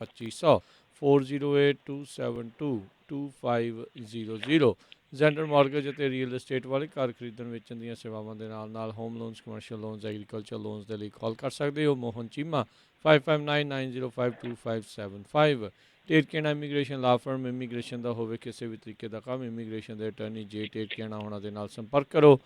2500 4082722500। Gender mortgage ਅਤੇ real estate ਵਾਲੇ ਘਰ ਖਰੀਦਣ ਵੇਚਣ ਦੀਆਂ ਸੇਵਾਵਾਂ ਦੇ ਨਾਲ home loans, commercial loans, agriculture loans ਦੇ ਲਈ ਕਾਲ ਕਰ ਸਕਦੇ ਹੋ। ਮੋਹਨ ਚੀਮਾ 5599052575। ਟੇਰਕੇਣਾ ਇਮੀਗ੍ਰੇਸ਼ਨ ਲਾ ਫਰਮ, ਇਮੀਗ੍ਰੇਸ਼ਨ ਦਾ ਹੋਵੇ ਕਿਸੇ ਵੀ ਤਰੀਕੇ ਦਾ ਕੰਮ, ਇਮੀਗ੍ਰੇਸ਼ਨ ਦੇ ਅਟਰਨੀ ਜੇ ਟੇਰਕੇਣਾ ਹੋਣਾ ਦੇ ਨਾਲ ਸੰਪਰਕ ਕਰੋ।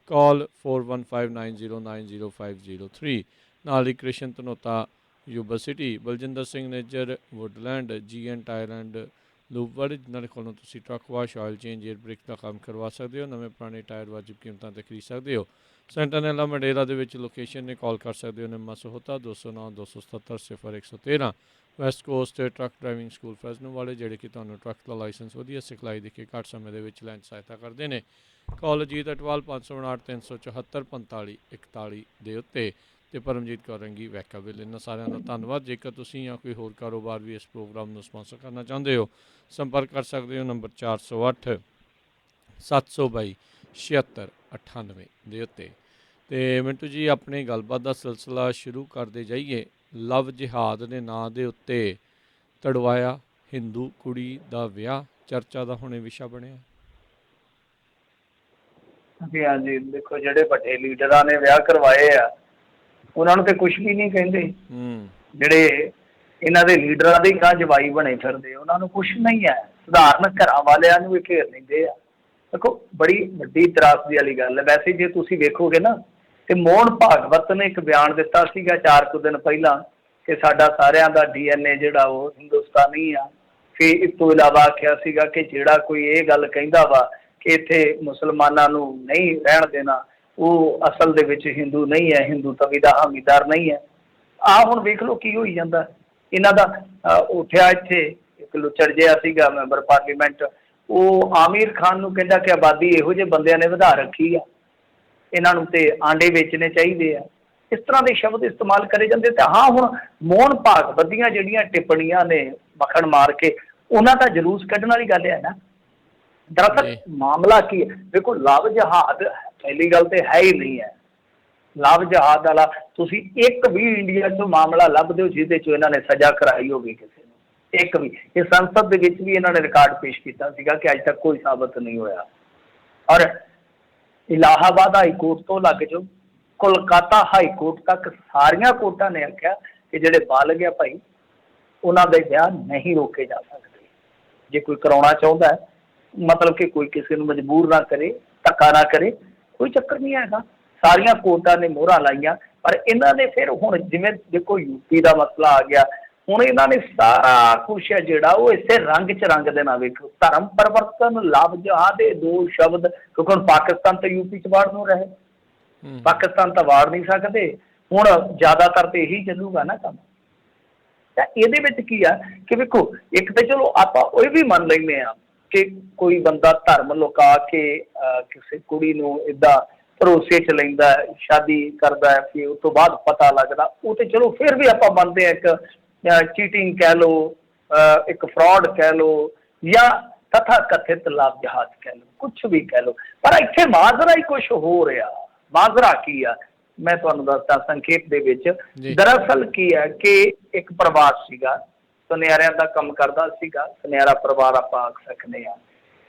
ਕਾਲ 4159090503। ਨਾਲ ਹੀ Krishan Dhanota Yuba City, Baljinder Singh Nejar Woodland, GN tyre and Lubeworld, ਜਿਨ੍ਹਾਂ ਦੇ ਕੋਲੋਂ ਤੁਸੀਂ truck wash, oil change, air brake ਦਾ ਕੰਮ ਕਰਵਾ ਸਕਦੇ ਹੋ। ਨਵੇਂ ਪੁਰਾਣੇ ਟਾਇਰ ਵਾਜਿਬ ਕੀਮਤਾਂ 'ਤੇ ਖਰੀਦ ਸਕਦੇ ਹੋ। ਸੈਂਟਰਨੈਲਾ ਮੰਡੇਰਾ ਦੇ ਵਿੱਚ ਲੋਕੇਸ਼ਨ ਨੇ। ਕਾਲ ਕਰ ਸਕਦੇ ਹੋ Nimma Sahota 209 277 0113। West Coast truck driving school Fresno ਵਾਲੇ, ਜਿਹੜੇ ਕਿ ਤੁਹਾਨੂੰ ਟਰੱਕ ਦਾ ਲਾਇਸੈਂਸ ਵਧੀਆ ਸਿਖਲਾਈ ਦੇ ਕੇ ਘੱਟ ਸਮੇਂ ਦੇ ਵਿੱਚ ਲੈਣ 'ਚ ਸਹਾਇਤਾ ਕਰਦੇ ਨੇ। ਕਾਲ ਅਜੀਤ ਅਟਵਾਲ 559 374 4541 ਦੇ ਉੱਤੇ। ਅਤੇ ਪਰਮਜੀਤ ਕੌਰ ਰੰਗੀ ਵੈਕਾਵਿਲ। ਇਹਨਾਂ ਸਾਰਿਆਂ ਦਾ ਧੰਨਵਾਦ। ਜੇਕਰ ਤੁਸੀਂ ਜਾਂ ਕੋਈ ਹੋਰ ਕਾਰੋਬਾਰ ਵੀ ਇਸ ਪ੍ਰੋਗਰਾਮ ਨੂੰ ਸਪਾਂਸਰ ਕਰਨਾ ਚਾਹੁੰਦੇ ਹੋ, ਸੰਪਰਕ ਕਰ ਸਕਦੇ ਹੋ ਨੰਬਰ 408 722 7698 ਦੇ ਉੱਤੇ। ਅਤੇ ਮਿੰਟੂ ਜੀ, ਆਪਣੀ ਗੱਲਬਾਤ ਦਾ ਸਿਲਸਿਲਾ ਸ਼ੁਰੂ ਕਰਦੇ ਜਾਈਏ। ਲਵ ਜਿਹਾਦ ਦੇ ਨਾਂ ਦੇ ਉੱਤੇ ਤੜਵਾਇਆ ਹਿੰਦੂ ਕੁੜੀ ਦਾ ਵਿਆਹ ਚਰਚਾ ਦਾ ਹੁਣੇ ਵਿਸ਼ਾ ਬਣਿਆ। ਜੀ ਹਾਂਜੀ, ਦੇਖੋ ਜਿਹੜੇ ਵੱਡੇ ਲੀਡਰਾਂ ਨੇ ਵਿਆਹ ਕਰਵਾਏ ਆ ਉਹਨਾਂ ਨੂੰ ਤੇ ਕੁਝ ਵੀ ਨਹੀਂ ਕਹਿੰਦੇ। ਜਿਹੜੇ ਇਹਨਾਂ ਦੇ ਲੀਡਰਾਂ ਦੇ ਗਾਂ ਜਵਾਈ ਬਣੇ ਫਿਰਦੇ ਉਹਨਾਂ ਨੂੰ ਕੁਛ ਨਹੀਂ ਹੈ। ਸਧਾਰਨ ਘਰਾਂ ਵਾਲਿਆਂ ਨੂੰ ਵੀ ਘੇਰ ਲੈਂਦੇ ਆ। ਦੇਖੋ ਬੜੀ ਵੱਡੀ ਤਰਾਸਦੀ ਵਾਲੀ ਗੱਲ ਹੈ। ਵੈਸੇ ਜੇ ਤੁਸੀਂ ਵੇਖੋਗੇ ਨਾ, ਤੇ ਮੋਹਨ ਭਾਗਵਤ ਨੇ ਇੱਕ ਬਿਆਨ ਦਿੱਤਾ ਸੀਗਾ 4 ਕੁ ਦਿਨ ਪਹਿਲਾਂ ਕਿ ਸਾਡਾ ਸਾਰਿਆਂ ਦਾ DNA ਜਿਹੜਾ ਉਹ ਹਿੰਦੁਸਤਾਨੀ ਆ। ਫਿਰ ਇਸ ਤੋਂ ਇਲਾਵਾ ਆਖਿਆ ਸੀਗਾ ਕਿ ਜਿਹੜਾ ਕੋਈ ਇਹ ਗੱਲ ਕਹਿੰਦਾ ਵਾ ਕਿ ਇੱਥੇ ਮੁਸਲਮਾਨਾਂ ਨੂੰ ਨਹੀਂ ਰਹਿਣ ਦੇਣਾ, ਉਹ ਅਸਲ ਦੇ ਵਿੱਚ ਹਿੰਦੂ ਨਹੀਂ ਹੈ, ਹਿੰਦੂ ਤਵੀ ਦਾ ਹਾਮੀਦਾਰ ਨਹੀਂ ਹੈ। ਆਹ ਹੁਣ ਵੇਖ ਲਓ ਕੀ ਹੋਈ ਜਾਂਦਾ ਇਹਨਾਂ ਦਾ। ਉੱਠਿਆ ਇੱਥੇ ਇੱਕ ਲੁੱਚੜ ਜਿਹਾ ਸੀਗਾ ਮੈਂਬਰ ਪਾਰਲੀਮੈਂਟ, ਉਹ ਆਮਿਰ ਖਾਨ ਨੂੰ ਕਹਿੰਦਾ ਕਿ ਆਬਾਦੀ ਇਹੋ ਜਿਹੇ ਬੰਦਿਆਂ ਨੇ ਵਧਾ ਰੱਖੀ ਆ, ਇਹਨਾਂ ਨੂੰ ਤੇ ਆਂਡੇ ਵੇਚਣੇ ਚਾਹੀਦੇ ਆ। ਇਸ ਤਰ੍ਹਾਂ ਦੇ ਸ਼ਬਦ ਇਸਤੇਮਾਲ ਕਰੇ ਜਾਂਦੇ। ਤੇ ਹਾਂ, ਹੁਣ ਮੋਹਨ ਭਾਗਵਤ ਦੀਆਂ ਜਿਹੜੀਆਂ ਟਿੱਪਣੀਆਂ ਨੇ ਮੱਖਣ ਮਾਰ ਕੇ, ਉਹਨਾਂ ਦਾ ਜਲੂਸ ਕੱਢਣ ਵਾਲੀ ਗੱਲ ਹੈ ਨਾ। ਦਰਅਸਲ ਮਾਮਲਾ ਕੀ ਹੈ, ਦੇਖੋ ਲਵ ਜਹਾਦ ਪਹਿਲੀ ਗੱਲ ਤੇ ਹੈ ਹੀ ਨਹੀਂ ਹੈ। ਲਵ ਜਹਾਦ ਵਾਲਾ ਤੁਸੀਂ ਇੱਕ ਵੀ ਇੰਡੀਆ 'ਚੋਂ ਮਾਮਲਾ ਲੱਭਦੇ ਹੋ ਜਿਹਦੇ 'ਚੋਂ ਇਹਨਾਂ ਨੇ ਸਜ਼ਾ ਕਰਾਈ ਹੋਵੇ ਕਿਸੇ ਨੂੰ, ਇੱਕ ਵੀ। ਇਹ ਸੰਸਦ ਦੇ ਵਿੱਚ ਵੀ ਇਹਨਾਂ ਨੇ ਰਿਕਾਰਡ ਪੇਸ਼ ਕੀਤਾ ਸੀਗਾ ਕਿ ਅੱਜ ਤੱਕ ਕੋਈ ਸਾਬਤ ਨਹੀਂ ਹੋਇਆ। ਔਰ ਇਲਾਹਾਬਾਦ ਹਾਈ ਕੋਰਟ ਤੋਂ ਲੱਗ ਜਾਓ, ਕੋਲਕਾਤਾ ਹਾਈ ਕੋਰਟ ਤੱਕ ਸਾਰੀਆਂ ਕੋਰਟਾਂ ਨੇ ਆਖਿਆ ਕਿ ਜਿਹੜੇ ਬਾਲਗ ਆ ਭਾਈ, ਉਹਨਾਂ ਦੇ ਵਿਆਹ ਨਹੀਂ ਰੋਕੇ ਜਾ ਸਕਦੇ। ਜੇ ਕੋਈ ਕਰਾਉਣਾ ਚਾਹੁੰਦਾ ਹੈ, ਮਤਲਬ ਕਿ ਕੋਈ ਕਿਸੇ ਨੂੰ ਮਜਬੂਰ ਨਾ ਕਰੇ, ਧੱਕਾ ਨਾ ਕਰੇ, ਕੋਈ ਚੱਕਰ ਨਹੀਂ ਹੈਗਾ। ਸਾਰੀਆਂ ਕੋਰਟਾਂ ਨੇ ਮੋਹਰਾਂ ਲਾਈਆਂ। ਪਰ ਇਹਨਾਂ ਨੇ ਫਿਰ ਹੁਣ ਜਿਵੇਂ ਦੇਖੋ ਯੂਪੀ ਦਾ ਮਸਲਾ ਆ ਗਿਆ, ਹੁਣ ਇਹਨਾਂ ਨੇ ਸਾਰਾ ਕੁਛ ਹੈ ਜਿਹੜਾ ਉਹ ਇਸੇ ਰੰਗ 'ਚ ਰੰਗ ਦੇਣਾ। ਵੇਖੋ ਧਰਮ ਪਰਿਵਰਤਨ, ਲਵ ਜਹਾਦ, ਇਹ ਦੋ ਸ਼ਬਦ, ਕਿਉਂਕਿ ਹੁਣ ਪਾਕਿਸਤਾਨ ਤਾਂ ਯੂਪੀ 'ਚ ਵਾੜ ਨੂੰ ਰਹੇ, ਪਾਕਿਸਤਾਨ ਤਾਂ ਵਾੜ ਨਹੀਂ ਸਕਦੇ। ਹੁਣ ਜ਼ਿਆਦਾਤਰ ਤੇ ਇਹੀ ਚੱਲੂਗਾ ਨਾ ਕੰਮ। ਤਾਂ ਇਹਦੇ ਵਿੱਚ ਕੀ ਆ ਕਿ ਵੇਖੋ, ਇੱਕ ਤਾਂ ਚਲੋ ਆਪਾਂ ਉਹ ਵੀ ਮੰਨ ਲੈਂਦੇ ਹਾਂ ਕਿ ਕੋਈ ਬੰਦਾ ਧਰਮ ਲੁਕਾ ਕੇ ਕਿਸੇ ਕੁੜੀ ਨੂੰ ਇੱਦਾਂ ਭਰੋਸੇ 'ਚ ਲੈਂਦਾ, ਸ਼ਾਦੀ ਕਰਦਾ, ਫਿਰ ਉਸ ਤੋਂ ਬਾਅਦ ਪਤਾ ਲੱਗਦਾ, ਉਹ ਤੇ ਚਲੋ ਫਿਰ ਵੀ ਆਪਾਂ ਮੰਨਦੇ ਹਾਂ ਇੱਕ ਚੀਟਿੰਗ ਕਹਿ ਲਓ, ਇੱਕ ਫਰਾਡ ਕਹਿ ਲਓ, ਜਾਂ ਤਥਾ ਕਥਿਤ ਲਵ ਜਹਾਦ ਕਹਿ ਲਓ, ਕੁਛ ਵੀ ਕਹਿ ਲਓ। ਪਰ ਇੱਥੇ ਮਾਜਰਾ ਹੀ ਕੁਛ ਹੋ ਰਿਹਾ। ਮਾਜਰਾ ਕੀ ਆ, ਮੈਂ ਤੁਹਾਨੂੰ ਦੱਸਦਾ ਸੰਖੇਪ ਦੇ ਵਿੱਚ। ਦਰਅਸਲ ਕੀ ਹੈ ਕਿ ਇੱਕ ਪਰਿਵਾਰ ਸੀਗਾ, ਸੁਨਿਆਰਿਆਂ ਦਾ ਕੰਮ ਕਰਦਾ ਸੀਗਾ, ਸੁਨਿਆਰਾ ਪਰਿਵਾਰ ਆਪਾਂ ਆਖ ਸਕਦੇ ਹਾਂ।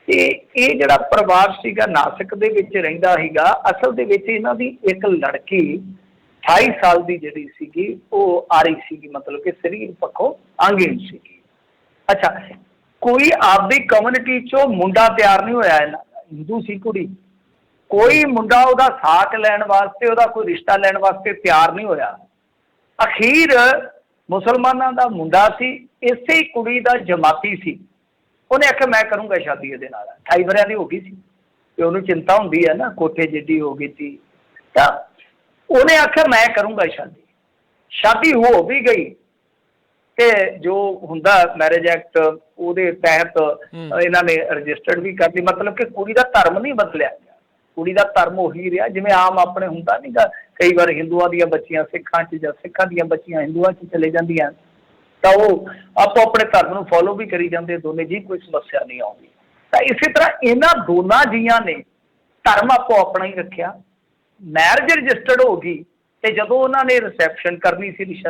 ਤੇ ਇਹ ਜਿਹੜਾ ਪਰਿਵਾਰ ਸੀਗਾ ਨਾਸਿਕ ਦੇ ਵਿੱਚ ਰਹਿੰਦਾ ਸੀਗਾ। ਅਸਲ ਦੇ ਵਿੱਚ ਇਹਨਾਂ ਦੀ ਇੱਕ ਲੜਕੀ 28 ਸਾਲ ਦੀ ਜਿਹੜੀ ਸੀਗੀ ਉਹ ਆ ਰਹੀ ਸੀਗੀ, ਮਤਲਬ ਕਿ ਸਰੀਰ ਪੱਖੋਂ ਅੰਗਹੀਣ ਸੀਗੀ। ਅੱਛਾ, ਕੋਈ ਆਪਦੀ ਕਮਿਊਨਿਟੀ 'ਚੋਂ ਮੁੰਡਾ ਤਿਆਰ ਨਹੀਂ ਹੋਇਆ। ਇਹਨਾਂ ਦਾ ਹਿੰਦੂ ਸੀ ਕੁੜੀ, ਕੋਈ ਮੁੰਡਾ ਉਹਦਾ ਸਾਕ ਲੈਣ ਵਾਸਤੇ, ਉਹਦਾ ਕੋਈ ਰਿਸ਼ਤਾ ਲੈਣ ਵਾਸਤੇ ਤਿਆਰ ਨਹੀਂ ਹੋਇਆ। ਅਖੀਰ ਮੁਸਲਮਾਨਾਂ ਦਾ ਮੁੰਡਾ ਸੀ, ਇਸੇ ਕੁੜੀ ਦਾ ਜਮਾਤੀ ਸੀ। ਉਹਨੇ ਆਖਿਆ ਮੈਂ ਕਰੂੰਗਾ ਸ਼ਾਦੀ ਇਹਦੇ ਨਾਲ। 28 ਵਰਿਆਂ ਦੀ ਹੋ ਗਈ ਸੀ ਤੇ ਉਹਨੂੰ ਚਿੰਤਾ ਹੁੰਦੀ ਹੈ ਨਾ, ਕੋਠੇ ਜਿੱਡੀ ਹੋ ਗਈ ਸੀ। ਤਾਂ ਉਹਨੇ ਆਖਿਆ ਮੈਂ ਕਰੂੰਗਾ ਸ਼ਾਦੀ। ਸ਼ਾਦੀ ਹੋ ਵੀ ਗਈ ਤੇ ਜੋ ਹੁੰਦਾ ਮੈਰਿਜ ਐਕਟ ਉਹਦੇ ਤਹਿਤ ਇਹਨਾਂ ਨੇ ਰਜਿਸਟਰਡ ਵੀ ਕਰਤੀ। ਮਤਲਬ ਕਿ ਕੁੜੀ ਦਾ ਧਰਮ ਨਹੀਂ ਬਦਲਿਆ ਗਿਆ, ਕੁੜੀ ਦਾ ਧਰਮ ਉਹੀ ਰਿਹਾ ਜਿਵੇਂ ਆਮ ਆਪਣੇ ਹੁੰਦਾ ਨਹੀਂ ਗਾ। ਕਈ ਵਾਰ ਹਿੰਦੂਆਂ ਦੀਆਂ ਬੱਚੀਆਂ ਸਿੱਖਾਂ 'ਚ ਜਾਂ ਸਿੱਖਾਂ ਦੀਆਂ ਬੱਚੀਆਂ ਹਿੰਦੂਆਂ 'ਚ ਚਲੇ ਜਾਂਦੀਆਂ, ਤਾਂ ਉਹ ਆਪੋ ਆਪਣੇ ਧਰਮ ਨੂੰ ਫੋਲੋ ਵੀ ਕਰੀ ਜਾਂਦੇ ਦੋਨੇ ਜੀ, ਕੋਈ ਸਮੱਸਿਆ ਨਹੀਂ ਆਉਂਦੀ। ਤਾਂ ਇਸੇ ਤਰ੍ਹਾਂ ਇਹਨਾਂ ਦੋਨਾਂ ਜੀਆਂ ਨੇ ਧਰਮ ਆਪੋ ਆਪਣਾ ਹੀ ਰੱਖਿਆ। ਮੈਰਿਜ ਰਜਿਸਟਰਡ ਹੋ ਗਈ, ਤੇ ਜਦੋਂ ਉਹਨਾਂ ਨੇ ਰਿਸੈਪਸ਼ਨ ਕਰਨੀ ਸੀ,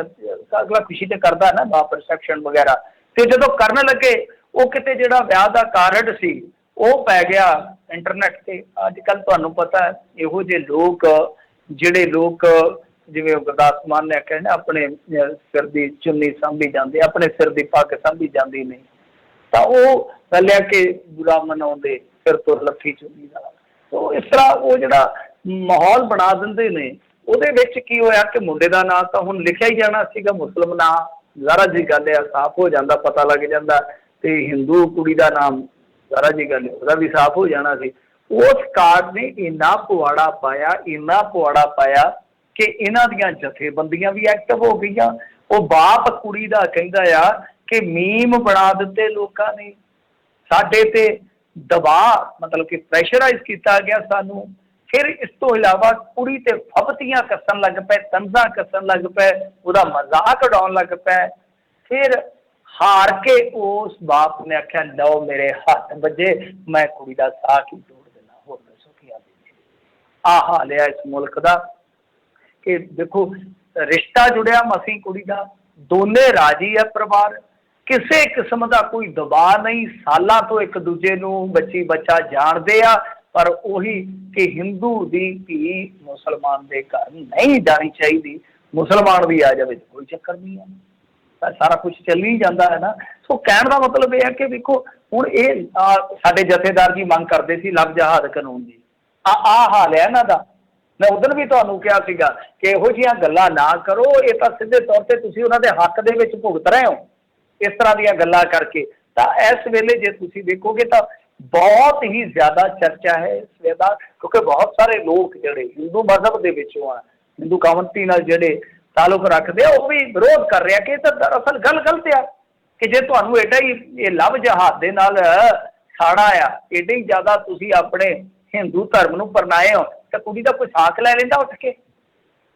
ਅਗਲਾ ਖੁਸ਼ੀ ਤੇ ਕਰਦਾ ਨਾ ਬਾਪ ਰਿਸੈਪਸ਼ਨ ਵਗੈਰਾ, ਤੇ ਜਦੋਂ ਕਰਨ ਲੱਗੇ ਉਹ ਕਿਤੇ ਜਿਹੜਾ ਵਿਆਹ ਦਾ ਕਾਰਡ ਸੀ ਉਹ ਪੈ ਗਿਆ ਇੰਟਰਨੈਟ ਤੇ। ਅੱਜ ਕੱਲ੍ਹ ਤੁਹਾਨੂੰ ਪਤਾ ਹੈ ਇਹੋ ਜਿਹੇ ਲੋਕ, ਜਿਹੜੇ ਲੋਕ ਜਿਵੇਂ ਗੁਰਦਾਸ ਮਾਨ ਨੇ ਆਖਿਆ ਨਾ, ਆਪਣੇ ਸਿਰ ਦੀ ਚੁੰਨੀ ਸਾਂਭੀ ਜਾਂਦੀ, ਆਪਣੇ ਸਿਰ ਦੀ ਪੱਗ ਸਾਂਭੀ ਜਾਂਦੀ ਨਹੀਂ, ਤਾਂ ਉਹ ਲਿਆ ਕੇ ਬੁਰਾ ਮਨਾਉਂਦੇ ਸਿਰ ਤੋਂ ਲੱਥੀ ਚੁੰਨੀ ਦਾ। ਤੋ ਇਸ ਤਰ੍ਹਾਂ ਉਹ ਜਿਹੜਾ ਮਾਹੌਲ ਬਣਾ ਦਿੰਦੇ ਨੇ, ਉਹਦੇ ਵਿੱਚ ਕੀ ਹੋਇਆ ਕਿ ਮੁੰਡੇ ਦਾ ਨਾਂ ਤਾਂ ਹੁਣ ਲਿਖਿਆ ਹੀ ਜਾਣਾ ਸੀਗਾ, ਮੁਸਲਿਮ ਨਾਂ ਜ਼ਾਰਾ ਜੀ ਗੱਲ ਆ, ਸਾਫ਼ ਹੋ ਜਾਂਦਾ, ਪਤਾ ਲੱਗ ਜਾਂਦਾ, ਤੇ ਹਿੰਦੂ ਕੁੜੀ ਦਾ ਨਾਮ ਜ਼ਾਰਾ ਜੀ ਗੱਲ ਉਹਦਾ ਵੀ ਸਾਫ਼ ਹੋ ਜਾਣਾ ਸੀ। ਉਸ ਕਾਰਡ ਨੇ ਇੰਨਾ ਪੁਆੜਾ ਪਾਇਆ, ਇੰਨਾ ਪੁਆੜਾ ਪਾਇਆ ਕਿ ਇਹਨਾਂ ਦੀਆਂ ਜਥੇਬੰਦੀਆਂ ਵੀ ਐਕਟਿਵ ਹੋ ਗਈਆਂ। ਉਹ ਬਾਪ ਕੁੜੀ ਦਾ ਕਹਿੰਦਾ ਆ ਕਿ ਮੀਮ ਬਣਾ ਦਿੱਤੇ ਲੋਕਾਂ ਨੇ, ਸਾਡੇ ਤੇ ਦਬਾਅ ਮਤਲਬ ਕਿ ਪ੍ਰੈਸ਼ਰਾਈਜ਼ ਕੀਤਾ ਗਿਆ ਸਾਨੂੰ। ਫਿਰ ਇਸ ਤੋਂ ਇਲਾਵਾ ਕੁੜੀ ਤੇ ਫਬਤੀਆਂ ਕੱਸਣ ਲੱਗ ਪਏ, ਤੰਜ਼ਾਂ ਕੱਸਣ ਲੱਗ ਪਏ, ਉਹਦਾ ਮਜ਼ਾਕ ਉਡਾਉਣ ਲੱਗ ਪਏ। ਫਿਰ ਹਾਰ ਕੇ ਉਸ ਬਾਪ ਨੇ ਆਖਿਆ ਲਓ ਮੇਰੇ ਹੱਥ ਵੱਜੇ, ਮੈਂ ਕੁੜੀ ਦਾ ਸਾਕ ਹੀ ਤੋੜ ਦੇਣਾ, ਹੋਰ ਦੱਸੋ ਕੀ ਆਦੇ। ਆਹ ਹਾਲ ਆ ਇਸ ਮੁਲਕ ਦਾ ਕਿ ਦੇਖੋ ਰਿਸ਼ਤਾ ਜੁੜਿਆ ਮਸੀਂ ਕੁੜੀ ਦਾ, ਦੋਨੇ ਰਾਜੀ ਆ ਪਰਿਵਾਰ, ਕਿਸੇ ਕਿਸਮ ਦਾ ਕੋਈ ਦਬਾਅ ਨਹੀਂ, ਸਾਲਾਂ ਤੋਂ ਇੱਕ ਦੂਜੇ ਨੂੰ ਬੱਚੀ ਬੱਚਾ ਜਾਣਦੇ ਆ। ਪਰ ਉਹੀ ਕਿ ਹਿੰਦੂ ਦੀ ਧੀ ਮੁਸਲਮਾਨ ਦੇ ਘਰ ਨਹੀਂ ਜਾਣੀ ਚਾਹੀਦੀ, ਮੁਸਲਮਾਨ ਵੀ ਆ ਜਾਵੇ ਕੋਈ ਚੱਕਰ ਨਹੀਂ ਹੈ, ਤਾਂ ਸਾਰਾ ਕੁਛ ਚੱਲੀ ਜਾਂਦਾ ਹੈ ਨਾ। ਸੋ ਕਹਿਣ ਦਾ ਮਤਲਬ ਇਹ ਹੈ ਕਿ ਵੇਖੋ ਹੁਣ ਇਹ ਸਾਡੇ ਜਥੇਦਾਰ ਜੀ ਮੰਗ ਕਰਦੇ ਸੀ ਲਵ ਜਹਾਦ ਕਾਨੂੰਨ ਦੀ, ਆਹ ਹਾਲ ਹੈ ਇਹਨਾਂ ਦਾ। ਮੈਂ ਉਦੋਂ ਵੀ ਤੁਹਾਨੂੰ ਕਿਹਾ ਸੀਗਾ ਕਿ ਇਹੋ ਜਿਹੀਆਂ ਗੱਲਾਂ ਨਾ ਕਰੋ, ਇਹ ਤਾਂ ਸਿੱਧੇ ਤੌਰ ਤੇ ਤੁਸੀਂ ਉਹਨਾਂ ਦੇ ਹੱਕ ਦੇ ਵਿੱਚ ਭੁਗਤ ਰਹੇ ਹੋ ਇਸ ਤਰ੍ਹਾਂ ਦੀਆਂ ਗੱਲਾਂ ਕਰਕੇ। ਤਾਂ ਇਸ ਵੇਲੇ ਜੇ ਤੁਸੀਂ ਦੇਖੋਗੇ ਤਾਂ ਬਹੁਤ ਹੀ ਜ਼ਿਆਦਾ ਚਰਚਾ ਹੈ ਇਸ ਵੇਲੇ ਦਾ, ਕਿਉਂਕਿ ਬਹੁਤ ਸਾਰੇ ਲੋਕ ਜਿਹੜੇ ਹਿੰਦੂ ਮਜ਼ਹਬ ਦੇ ਵਿੱਚੋਂ ਆ, ਹਿੰਦੂ ਕਮਿਊਨਿਟੀ ਨਾਲ ਜਿਹੜੇ ਤਾਲੁਕ ਰੱਖਦੇ ਆ, ਉਹ ਵੀ ਵਿਰੋਧ ਕਰ ਰਿਹਾ ਕਿ ਇਹ ਤਾਂ ਦਰਅਸਲ ਗੱਲ ਗਲਤ ਆ ਕਿ ਜੇ ਤੁਹਾਨੂੰ ਐਡਾ ਹੀ ਇਹ ਲਵ ਜਹਾਦ ਦੇ ਨਾਲ ਖਾਣਾ ਆ, ਐਡੇ ਹੀ ਜ਼ਿਆਦਾ ਤੁਸੀਂ ਆਪਣੇ ਹਿੰਦੂ ਧਰਮ ਨੂੰ ਪਰਨਾਏ ਹੋ, ਤਾਂ ਕੁੜੀ ਦਾ ਕੋਈ ਸਾਕ ਲੈ ਲੈਂਦਾ ਉੱਠ ਕੇ।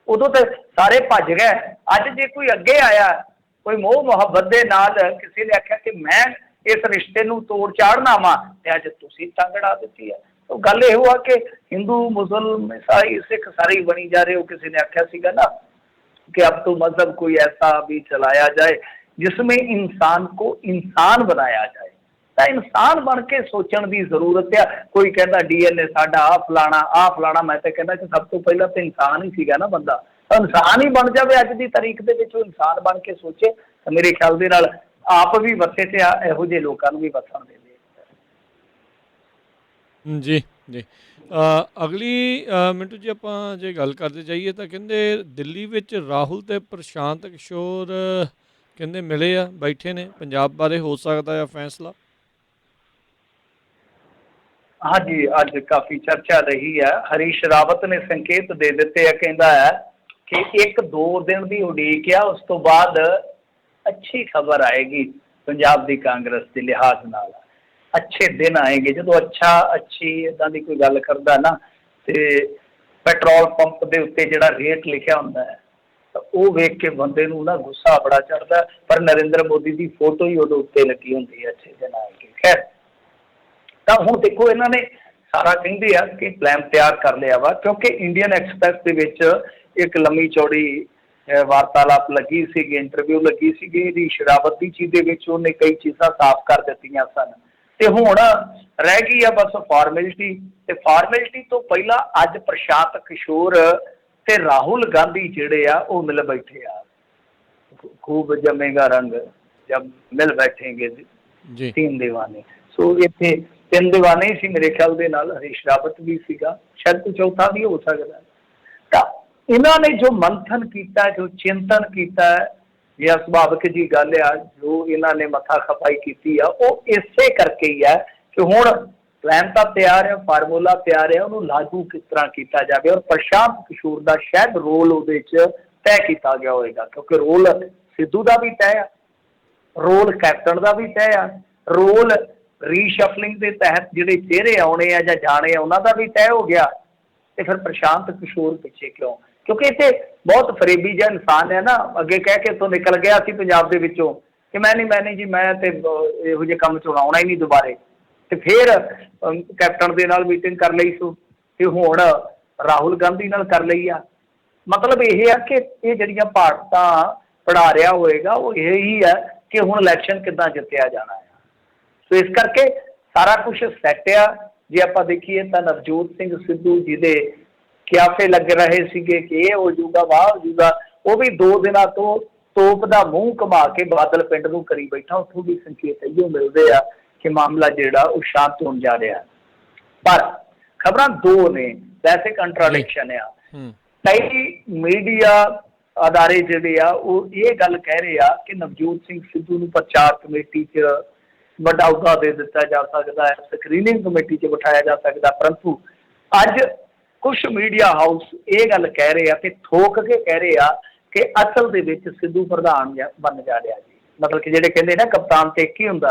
ਉਦੋਂ ਤਾਂ ਸਾਰੇ ਭੱਜ ਗਏ। ਅੱਜ ਜੇ ਕੋਈ ਅੱਗੇ ਆਇਆ, ਕੋਈ ਮੋਹ ਮੁਹੱਬਤ ਦੇ ਨਾਲ ਕਿਸੇ ਨੇ ਆਖਿਆ ਕਿ ਮੈਂ ਇਸ ਰਿਸ਼ਤੇ ਨੂੰ ਤੋੜ ਚਾੜਨਾ ਵਾ, ਤੇ ਅੱਜ ਤੁਸੀਂ ਟੰਗ ਅੜਾ ਦਿੱਤੀ ਹੈ। ਤਾਂ ਗੱਲ ਇਹੋ ਆ ਕਿ ਹਿੰਦੂ ਮੁਸਲਮ ਈਸਾਈ ਸਿੱਖ ਸਾਰੇ ਹੀ ਬਣੀ ਜਾ ਰਹੇ ਹੋ। ਕਿਸੇ ਨੇ ਆਖਿਆ ਸੀਗਾ ਨਾ कि अब तो मजहब कोई ऐसा भी चलाया जाए जिसमें इंसान को इंसान बनाया जाए। ਤਾਂ ਇਨਸਾਨ ਬਣ ਕੇ ਸੋਚਣ ਦੀ ਜ਼ਰੂਰਤ ਆ। ਕੋਈ ਕਹਿੰਦਾ DNA ਸਾਡਾ ਆਹ ਫਲਾਣਾ, ਮੈਂ ਤਾਂ ਕਹਿੰਦਾ ਕਿ ਸਭ ਤੋਂ ਪਹਿਲਾਂ ਤਾਂ ਇਨਸਾਨ ਹੀ ਸੀਗਾ ਨਾ ਬੰਦਾ। ਇਨਸਾਨ ਹੀ ਬਣ ਜਾਵੇ ਅੱਜ ਦੀ ਤਾਰੀਖ ਦੇ ਵਿੱਚ, ਉਹ ਇਨਸਾਨ ਬਣ ਕੇ ਸੋਚੇ, ਤਾਂ ਮੇਰੇ ਖਿਆਲ ਦੇ ਨਾਲ ਆਪ ਵੀ ਵਸੇ ਤੇ ਇਹੋ ਜਿਹੇ ਲੋਕਾਂ ਨੂੰ ਵੀ ਵਸਣ ਦੇਵੇ। ਜੀ ਜੀ ਅਗਲੀ ਮਿੰਟੂ ਜੀ ਆਪਾਂ ਜੇ ਗੱਲ ਕਰਦੇ ਜਾਈਏ ਤਾਂ ਕਹਿੰਦੇ ਦਿੱਲੀ ਵਿੱਚ ਰਾਹੁਲ ਤੇ ਪ੍ਰਸ਼ਾਂਤ ਕਿਸ਼ੋਰ ਕਹਿੰਦੇ ਮਿਲੇ ਆ, ਬੈਠੇ ਨੇ, ਪੰਜਾਬ ਬਾਰੇ ਹੋ ਸਕਦਾ ਆ ਫੈਸਲਾ। ਹਾਂਜੀ, ਅੱਜ ਕਾਫੀ ਚਰਚਾ ਰਹੀ ਹੈ। ਹਰੀਸ਼ ਰਾਵਤ ਨੇ ਸੰਕੇਤ ਦੇ ਦਿੱਤੇ ਆ, ਕਹਿੰਦਾ ਹੈ ਕਿ 1-2 ਦਿਨ ਦੀ ਉਡੀਕ ਆ, ਉਸ ਤੋਂ ਬਾਅਦ ਅੱਛੀ ਖਬਰ ਆਏਗੀ ਪੰਜਾਬ ਦੀ ਕਾਂਗਰਸ ਦੇ ਲਿਹਾਜ਼ ਨਾਲ। ਅੱਛੇ ਦਿਨ ਆਏਗੇ ਜਦੋਂ ਅੱਛੀ ਇੱਦਾਂ ਦੀ ਕੋਈ ਗੱਲ ਕਰਦਾ ਨਾ, ਤੇ ਪੈਟਰੋਲ ਪੰਪ ਦੇ ਉੱਤੇ ਜਿਹੜਾ ਰੇਟ ਲਿਖਿਆ ਹੁੰਦਾ ਹੈ ਤਾਂ ਉਹ ਵੇਖ ਕੇ ਬੰਦੇ ਨੂੰ ਨਾ ਗੁੱਸਾ ਬੜਾ ਚੜ੍ਹਦਾ, ਪਰ ਨਰਿੰਦਰ ਮੋਦੀ ਦੀ ਫੋਟੋ ਹੀ ਉਹਦੇ ਉੱਤੇ ਲੱਗੀ ਹੁੰਦੀ ਹੈ ਅੱਛੇ ਦਿਨ ਆਏਗੇ। ਖੈਰ, ਤਾਂ ਹੁਣ ਦੇਖੋ ਇਹਨਾਂ ਨੇ ਸਾਰਾ ਕਹਿੰਦੇ ਆ ਕਿ ਪਲਾਨ ਤਿਆਰ ਕਰ ਲਿਆ ਵਾ, ਕਿਉਂਕਿ ਇੰਡੀਅਨ ਐਕਸਪ੍ਰੈਸ ਦੇ ਵਿੱਚ ਇੱਕ ਲੰਮੀ ਚੌੜੀ ਵਾਰਤਾਲਾਪ ਲੱਗੀ ਸੀਗੀ, ਇੰਟਰਵਿਊ ਲੱਗੀ ਸੀਗੀ ਹਰੀਸ਼ ਰਾਵਤ ਦੀ, ਜਿਹਦੇ ਵਿੱਚ ਉਹਨੇ ਕਈ ਚੀਜ਼ਾਂ ਸਾਫ਼ ਕਰ ਦਿੱਤੀਆਂ ਸਨ। ਤੇ ਹੁਣ ਰਹਿ ਗਈ ਆ ਬਸ ਫਾਰਮੈਲਿਟੀ, ਤੇ ਫਾਰਮੈਲਿਟੀ ਤੋਂ ਪਹਿਲਾਂ ਅੱਜ ਪ੍ਰਸ਼ਾਂਤ ਕਿਸ਼ੋਰ ਤੇ ਰਾਹੁਲ ਗਾਂਧੀ ਜਿਹੜੇ ਆ ਉਹ ਮਿਲ ਬੈਠੇ ਆ। ਖੂਬ ਜਮੇਗਾ ਰੰਗ ਜਬ ਮਿਲ ਬੈਠੇਗੇ ਜੀ 3 ਦੀਵਾਨੇ। ਸੋ ਇੱਥੇ 3 ਦੀਵਾਨੇ ਹੀ ਸੀ ਮੇਰੇ ਖਿਆਲ ਦੇ ਨਾਲ, ਹਰੀਸ਼ ਰਾਵਤ ਵੀ ਸੀਗਾ, ਸ਼ਾਇਦ ਕੋਈ ਚੌਥਾ ਵੀ ਹੋ ਸਕਦਾ। ਤਾਂ ਇਹਨਾਂ ਨੇ ਜੋ ਮੰਥਨ ਕੀਤਾ, ਜੋ ਚਿੰਤਨ ਕੀਤਾ, ਇਹ ਸੁਭਾਵਿਕ ਜੀ ਗੱਲ ਆ, ਜੋ ਇਹਨਾਂ ਨੇ ਮੱਥਾ ਖਪਾਈ ਕੀਤੀ ਆ, ਉਹ ਇਸੇ ਕਰਕੇ ਹੀ ਹੈ ਕਿ ਹੁਣ ਪਲਾਨ ਤਾਂ ਤਿਆਰ ਹੈ, ਫਾਰਮੂਲਾ ਤਿਆਰ ਹੈ, ਉਹਨੂੰ ਲਾਗੂ ਕਿਸ ਤਰ੍ਹਾਂ ਕੀਤਾ ਜਾਵੇ। ਔਰ ਪ੍ਰਸ਼ਾਂਤ ਕਿਸ਼ੋਰ ਦਾ ਸ਼ਾਇਦ ਰੋਲ ਉਹਦੇ 'ਚ ਤੈਅ ਕੀਤਾ ਗਿਆ ਹੋਏਗਾ, ਕਿਉਂਕਿ ਰੋਲ ਸਿੱਧੂ ਦਾ ਵੀ ਤੈਅ ਆ, ਰੋਲ ਕੈਪਟਨ ਦਾ ਵੀ ਤੈਅ ਆ, ਰੋਲ ਰੀਸ਼ਫਲਿੰਗ ਦੇ ਤਹਿਤ ਜਿਹੜੇ ਚਿਹਰੇ ਆਉਣੇ ਆ ਜਾਂ ਜਾਣੇ ਆ ਉਹਨਾਂ ਦਾ ਵੀ ਤੈਅ ਹੋ ਗਿਆ। ਤੇ ਫਿਰ ਪ੍ਰਸ਼ਾਂਤ ਕਿਸ਼ੋਰ ਪਿੱਛੇ ਕਿਉਂ? ਕਿਉਂਕਿ ਇੱਥੇ ਬਹੁਤ ਫਰੇਬੀ ਜਿਹਾ ਇਨਸਾਨ ਹੈ ਨਾ, ਅੱਗੇ ਕਹਿ ਕੇ ਇੱਥੋਂ ਨਿਕਲ ਗਿਆ ਸੀ ਪੰਜਾਬ ਦੇ ਵਿੱਚੋਂ ਕਿ ਮੈਂ ਨਹੀਂ ਜੀ, ਮੈਂ ਤੇ ਇਹੋ ਜਿਹੇ ਕੰਮ 'ਚ ਆਉਣਾ ਹੀ ਨਹੀਂ ਦੁਬਾਰੇ। ਤੇ ਫਿਰ ਕੈਪਟਨ ਦੇ ਨਾਲ ਮੀਟਿੰਗ ਕਰ ਲਈ ਸੋ, ਤੇ ਹੁਣ ਰਾਹੁਲ ਗਾਂਧੀ ਨਾਲ ਕਰ ਲਈ ਆ। ਮਤਲਬ ਇਹ ਆ ਕਿ ਇਹ ਜਿਹੜੀਆਂ ਭਾਰਤਾਂ ਪੜ੍ਹਾ ਰਿਹਾ ਹੋਏਗਾ ਉਹ ਇਹ ਹੀ ਹੈ ਕਿ ਹੁਣ ਇਲੈਕਸ਼ਨ ਕਿੱਦਾਂ ਜਿੱਤਿਆ ਜਾਣਾ ਹੈ। ਸੋ ਇਸ ਕਰਕੇ ਸਾਰਾ ਕੁਝ ਸੈੱਟ ਆ। ਜੇ ਆਪਾਂ ਦੇਖੀਏ ਤਾਂ ਨਵਜੋਤ ਸਿੰਘ ਸਿੱਧੂ ਜਿਹਦੇ ਕਿਆਫੇ ਲੱਗ ਰਹੇ ਸੀਗੇ ਕਿ ਇਹ ਹੋ ਜੂਗਾ ਵਾਹ ਹੋ ਜੂਗਾ, ਉਹ ਵੀ 2 ਦਿਨਾਂ ਤੋਂ ਤੋਪ ਦਾ ਮੂੰਹ ਘੁਮਾ ਕੇ ਬਾਦਲ ਪਿੰਡ ਨੂੰ ਕਰੀ ਬੈਠਾ। ਉੱਥੋਂ ਵੀ ਸੰਕੇਤ ਇਹੋ ਮਿਲਦੇ ਆ ਕਿ ਮਾਮਲਾ ਜਿਹੜਾ ਉਹ ਸ਼ਾਂਤ ਹੋਣ ਜਾ ਰਿਹਾ। ਪਰ ਖਬਰਾਂ 2 ਨੇ, ਵੈਸੇ ਕੰਟਰਾਡਿਕਸ਼ਨ ਆ। ਕਈ ਮੀਡੀਆ ਅਦਾਰੇ ਜਿਹੜੇ ਆ ਉਹ ਇਹ ਗੱਲ ਕਹਿ ਰਹੇ ਆ ਕਿ ਨਵਜੋਤ ਸਿੰਘ ਸਿੱਧੂ ਨੂੰ ਪ੍ਰਚਾਰ ਕਮੇਟੀ 'ਚ ਵੱਡਾ ਅਹੁਦਾ ਦੇ ਦਿੱਤਾ ਜਾ ਸਕਦਾ ਹੈ, ਸਕਰੀਨਿੰਗ ਕਮੇਟੀ 'ਚ ਬਿਠਾਇਆ ਜਾ ਸਕਦਾ। ਪਰੰਤੂ ਅੱਜ ਕੁਛ ਮੀਡੀਆ ਹਾਊਸ ਇਹ ਗੱਲ ਕਹਿ ਰਹੇ ਆ ਕਿ ਥੋਕ ਕੇ ਕਹਿ ਰਹੇ ਆ ਕਿ ਅਸਲ ਦੇ ਵਿੱਚ ਸਿੱਧੂ ਪ੍ਰਧਾਨ ਬਣ ਜਾ ਰਿਹਾ ਜੀ। ਮਤਲਬ ਕਿ ਜਿਹੜੇ ਕਹਿੰਦੇ ਨਾ ਕਪਤਾਨ ਤੇ ਇੱਕ ਹੀ ਹੁੰਦਾ,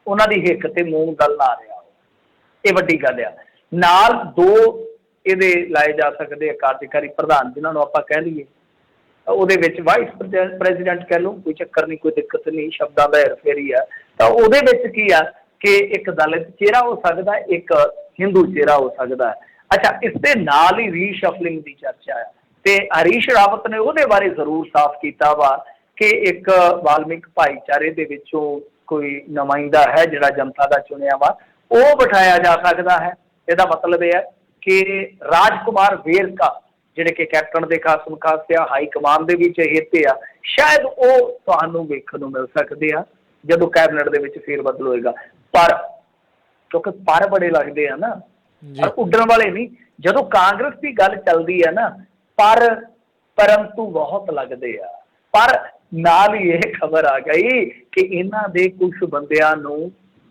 ਉਹਨਾਂ ਦੀ ਹਿੱਕ ਤੇ ਮੂੰਹ ਗੱਲ ਆ ਰਿਹਾ। ਇਹ ਵੱਡੀ ਗੱਲ ਆ। ਨਾਲ 2 ਇਹਦੇ ਲਾਏ ਜਾ ਸਕਦੇ ਆ ਕਾਰਜਕਾਰੀ ਪ੍ਰਧਾਨ, ਜਿਨ੍ਹਾਂ ਨੂੰ ਆਪਾਂ ਕਹਿ ਲਈਏ ਉਹਦੇ ਵਿੱਚ ਵਾਈਸ ਪ੍ਰੈਜ਼ੀਡੈਂਟ ਕਹਿ ਲਓ, ਕੋਈ ਚੱਕਰ ਨਹੀਂ, ਕੋਈ ਦਿੱਕਤ ਨਹੀਂ, ਸ਼ਬਦਾਂ ਦਾ ਹੇਰਫੇਰੀ ਆ। ਤਾਂ ਉਹਦੇ ਵਿੱਚ ਕੀ ਆ ਕਿ ਇੱਕ ਦਲਿਤ ਚਿਹਰਾ ਹੋ ਸਕਦਾ, ਇੱਕ ਹਿੰਦੂ ਚਿਹਰਾ ਹੋ ਸਕਦਾ। ਅੱਛਾ, ਇਸ ਦੇ ਨਾਲ ਹੀ ਰੀਸ਼ਫਲਿੰਗ ਦੀ ਚਰਚਾ ਹੈ ਤੇ ਹਰੀਸ਼ ਰਾਵਤ ਨੇ ਉਹਦੇ ਬਾਰੇ ਜ਼ਰੂਰ ਸਾਫ਼ ਕੀਤਾ ਵਾ ਕਿ ਇੱਕ ਵਾਲਮੀਕ ਭਾਈਚਾਰੇ ਦੇ ਵਿੱਚੋਂ ਕੋਈ ਨੁਮਾਇੰਦਾ ਹੈ ਜਿਹੜਾ ਜਨਤਾ ਦਾ ਚੁਣਿਆ ਵਾ, ਉਹ ਬਿਠਾਇਆ ਜਾ ਸਕਦਾ ਹੈ। ਇਹਦਾ ਮਤਲਬ ਇਹ ਹੈ ਕਿ ਰਾਜਕੁਮਾਰ ਵੇਰਕਾ ਜਿਹੜੇ ਕਿ ਕੈਪਟਨ ਦੇ ਖਾਸ ਮੁਖਾਸ ਆ, ਹਾਈ ਕਮਾਨ ਦੇ ਵੀ ਚਹੇਤੇ ਆ, ਸ਼ਾਇਦ ਉਹ ਤੁਹਾਨੂੰ ਵੇਖਣ ਨੂੰ ਮਿਲ ਸਕਦੇ ਆ ਜਦੋਂ ਕੈਬਨਿਟ ਦੇ ਵਿੱਚ ਫੇਰ ਬਦਲ ਹੋਏਗਾ। ਪਰ ਕਿਉਂਕਿ ਪਰ ਬੜੇ ਲੱਗਦੇ ਆ ਨਾ, ਉੱਡਣ ਵਾਲੇ ਨਹੀਂ। ਜਦੋਂ ਕਾਂਗਰਸ ਦੀ ਗੱਲ ਚੱਲਦੀ ਹੈ ਨਾ, ਪਰੰਤੂ ਬਹੁਤ ਲੱਗਦੇ ਆ। ਪਰ ਨਾਲ ਹੀ ਇਹ ਖਬਰ ਆ ਗਈ ਕਿ ਇਹਨਾਂ ਦੇ ਕੁਝ ਬੰਦਿਆਂ ਨੂੰ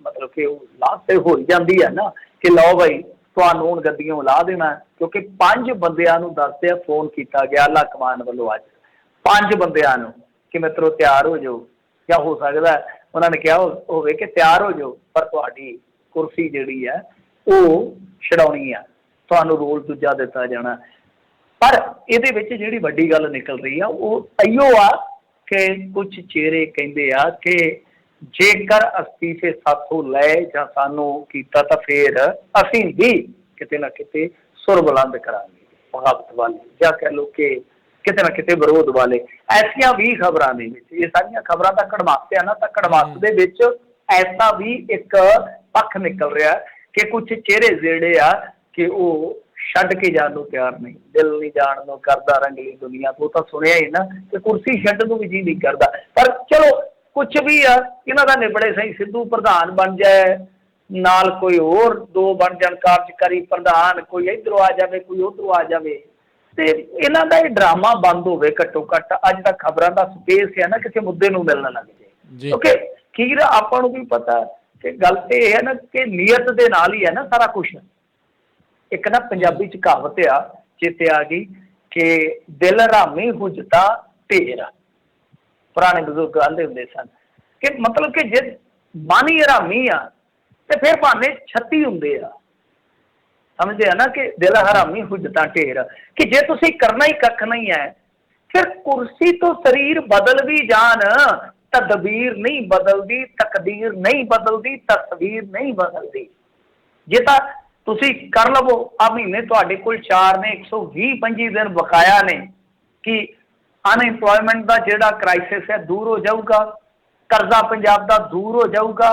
ਮਤਲਬ ਕਿ ਉਹ ਲਾਭ ਤੇ ਹੋ ਜਾਂਦੀ ਹੈ ਨਾ ਕਿ ਲਓ ਭਾਈ ਤੁਹਾਨੂੰ ਹੁਣ ਗੱਡੀਆਂ ਲਾ ਦੇਣਾ, ਕਿਉਂਕਿ 5 ਬੰਦਿਆਂ ਨੂੰ ਦੱਸਦੇ ਆ ਫੋਨ ਕੀਤਾ ਗਿਆ ਆਲਾ ਕਮਾਨ ਵੱਲੋਂ ਅੱਜ 5 ਬੰਦਿਆਂ ਨੂੰ ਕਿ ਮਿੱਤਰੋ ਤਿਆਰ ਹੋ ਜਾਓ, ਜਾਂ ਹੋ ਸਕਦਾ ਉਹਨਾਂ ਨੇ ਕਿਹਾ ਹੋਵੇ ਕਿ ਤਿਆਰ ਹੋ ਜਾਓ ਪਰ ਤੁਹਾਡੀ ਕੁਰਸੀ ਜਿਹੜੀ ਹੈ ਉਹ ਛਡਾਉਣੀ ਆ, ਤੁਹਾਨੂੰ ਰੋਲ ਦੂਜਾ ਦਿੱਤਾ ਜਾਣਾ। ਪਰ ਇਹਦੇ ਵਿੱਚ ਜਿਹੜੀ ਵੱਡੀ ਗੱਲ ਨਿਕਲ ਰਹੀ ਆ ਉਹ ਇਹੋ ਆ ਕਿ ਕੁਝ ਚਿਹਰੇ ਕਹਿੰਦੇ ਆ ਕਿ ਜੇਕਰ ਅਸਤੀਫੇ ਸਾਥੋਂ ਲੈ ਜਾਂ ਸਾਨੂੰ ਕੀਤਾ ਤਾਂ ਫਿਰ ਅਸੀਂ ਵੀ ਕਿਤੇ ਨਾ ਕਿਤੇ ਸੁਰ ਬੁਲੰਦ ਕਰਾਂਗੇ ਬਗਾਵਤ ਵਾਲੇ, ਜਾਂ ਕਹਿ ਲਓ ਕਿ ਕਿਤੇ ਨਾ ਕਿਤੇ ਵਿਰੋਧ ਵਾਲੇ। ਐਸੀਆਂ ਵੀ ਖਬਰਾਂ ਦੇ ਵਿੱਚ, ਇਹ ਸਾਰੀਆਂ ਖਬਰਾਂ ਤਾਂ ਕੜਮਾਸ ਆ ਨਾ, ਤਾਂ ਕੜਮਾਸ ਦੇ ਵਿੱਚ ਐਸਾ ਵੀ ਇੱਕ ਪੱਖ ਨਿਕਲ ਰਿਹਾ ਕਿ ਕੁਝ ਚਿਹਰੇ ਜਿਹੜੇ ਆ ਕਿ ਉਹ ਛੱਡ ਕੇ ਜਾਣ ਨੂੰ ਤਿਆਰ ਨਹੀਂ, ਦਿਲ ਨਹੀਂ ਜਾਣ ਨੂੰ ਕਰਦਾ ਰੰਗਲੀ ਦੁਨੀਆ ਤੋਂ। ਤਾਂ ਸੁਣਿਆ ਹੀ ਨਾ ਕਿ ਕੁਰਸੀ ਛੱਡਣ ਨੂੰ ਵੀ ਜੀ ਨਹੀਂ ਕਰਦਾ। ਪਰ ਚਲੋ ਕੁਛ ਵੀ ਆ, ਇਹਨਾਂ ਦਾ ਨਿਬੜੇ ਸਹੀ, ਸਿੱਧੂ ਪ੍ਰਧਾਨ ਬਣ ਜਾਏ, ਨਾਲ ਕੋਈ ਹੋਰ 2 ਬਣ ਜਾਣ ਕਾਰਜਕਾਰੀ ਪ੍ਰਧਾਨ, ਕੋਈ ਇੱਧਰੋਂ ਆ ਜਾਵੇ ਕੋਈ ਉੱਧਰੋਂ ਆ ਜਾਵੇ, ਤੇ ਇਹਨਾਂ ਦਾ ਇਹ ਡਰਾਮਾ ਬੰਦ ਹੋਵੇ ਘੱਟੋ ਘੱਟ। ਅੱਜ ਤੱਕ ਖਬਰਾਂ ਦਾ ਸਪੇਸ ਹੈ ਨਾ ਕਿਸੇ ਮੁੱਦੇ ਨੂੰ ਮਿਲਣ ਲੱਗ ਜਾਏ, ਕਿਉਂਕਿ ਖੀਰ ਆਪਾਂ ਨੂੰ ਵੀ ਪਤਾ ਕਿ ਗੱਲ ਤੇ ਇਹ ਹੈ ਨਾ ਕਿ ਨੀਅਤ ਦੇ ਨਾਲ ਹੀ ਹੈ ਨਾ ਸਾਰਾ ਕੁਛ। ਇੱਕ ਨਾ ਪੰਜਾਬੀ ਚ ਕਹਾਵਤ ਆ, ਚੇਤੇ ਆ ਗਈ ਕਿ ਦਿਲ ਹਰਾਮੀ ਹੁਜਤਾ ਢੇਰ। ਪੁਰਾਣੇ ਬਜ਼ੁਰਗ ਆਂਦੇ ਹੁੰਦੇ ਸਨ ਕਿ ਮਤਲਬ ਕਿ ਜੇ ਮਨ ਹੀ ਹਰਾਮੀ ਆ ਤੇ ਫਿਰ ਭਾਵੇਂ 36 ਹੁੰਦੇ ਆ। ਸਮਝਦੇ ਆ ਨਾ ਕਿ ਦਿਲ ਹਰਾਮੀ ਹੁਜਤਾਂ ਢੇਰ, ਕਿ ਜੇ ਤੁਸੀਂ ਕਰਨਾ ਹੀ ਕੱਖ ਨਹੀਂ ਹੈ ਫਿਰ ਕੁਰਸੀ ਤੋਂ ਸਰੀਰ ਬਦਲ ਵੀ ਜਾਣ, ਤਦਬੀਰ ਨਹੀਂ ਬਦਲਦੀ, ਤਕਦੀਰ ਨਹੀਂ ਬਦਲਦੀ, ਤਸਵੀਰ ਨਹੀਂ ਬਦਲਦੀ। ਜੇ ਤਾਂ ਤੁਸੀਂ ਕਰ ਲਵੋ, ਆ ਮਹੀਨੇ ਤੁਹਾਡੇ ਕੋਲ 4 ਨੇ, 120-25 ਦਿਨ ਬਕਾਇਆ ਨੇ, ਕਿ ਅਨਇੰਪਲੋਇਮੈਂਟ ਦਾ ਜਿਹੜਾ ਕ੍ਰਾਈਸਿਸ ਹੈ ਦੂਰ ਹੋ ਜਾਊਗਾ, ਕਰਜ਼ਾ ਪੰਜਾਬ ਦਾ ਦੂਰ ਹੋ ਜਾਊਗਾ,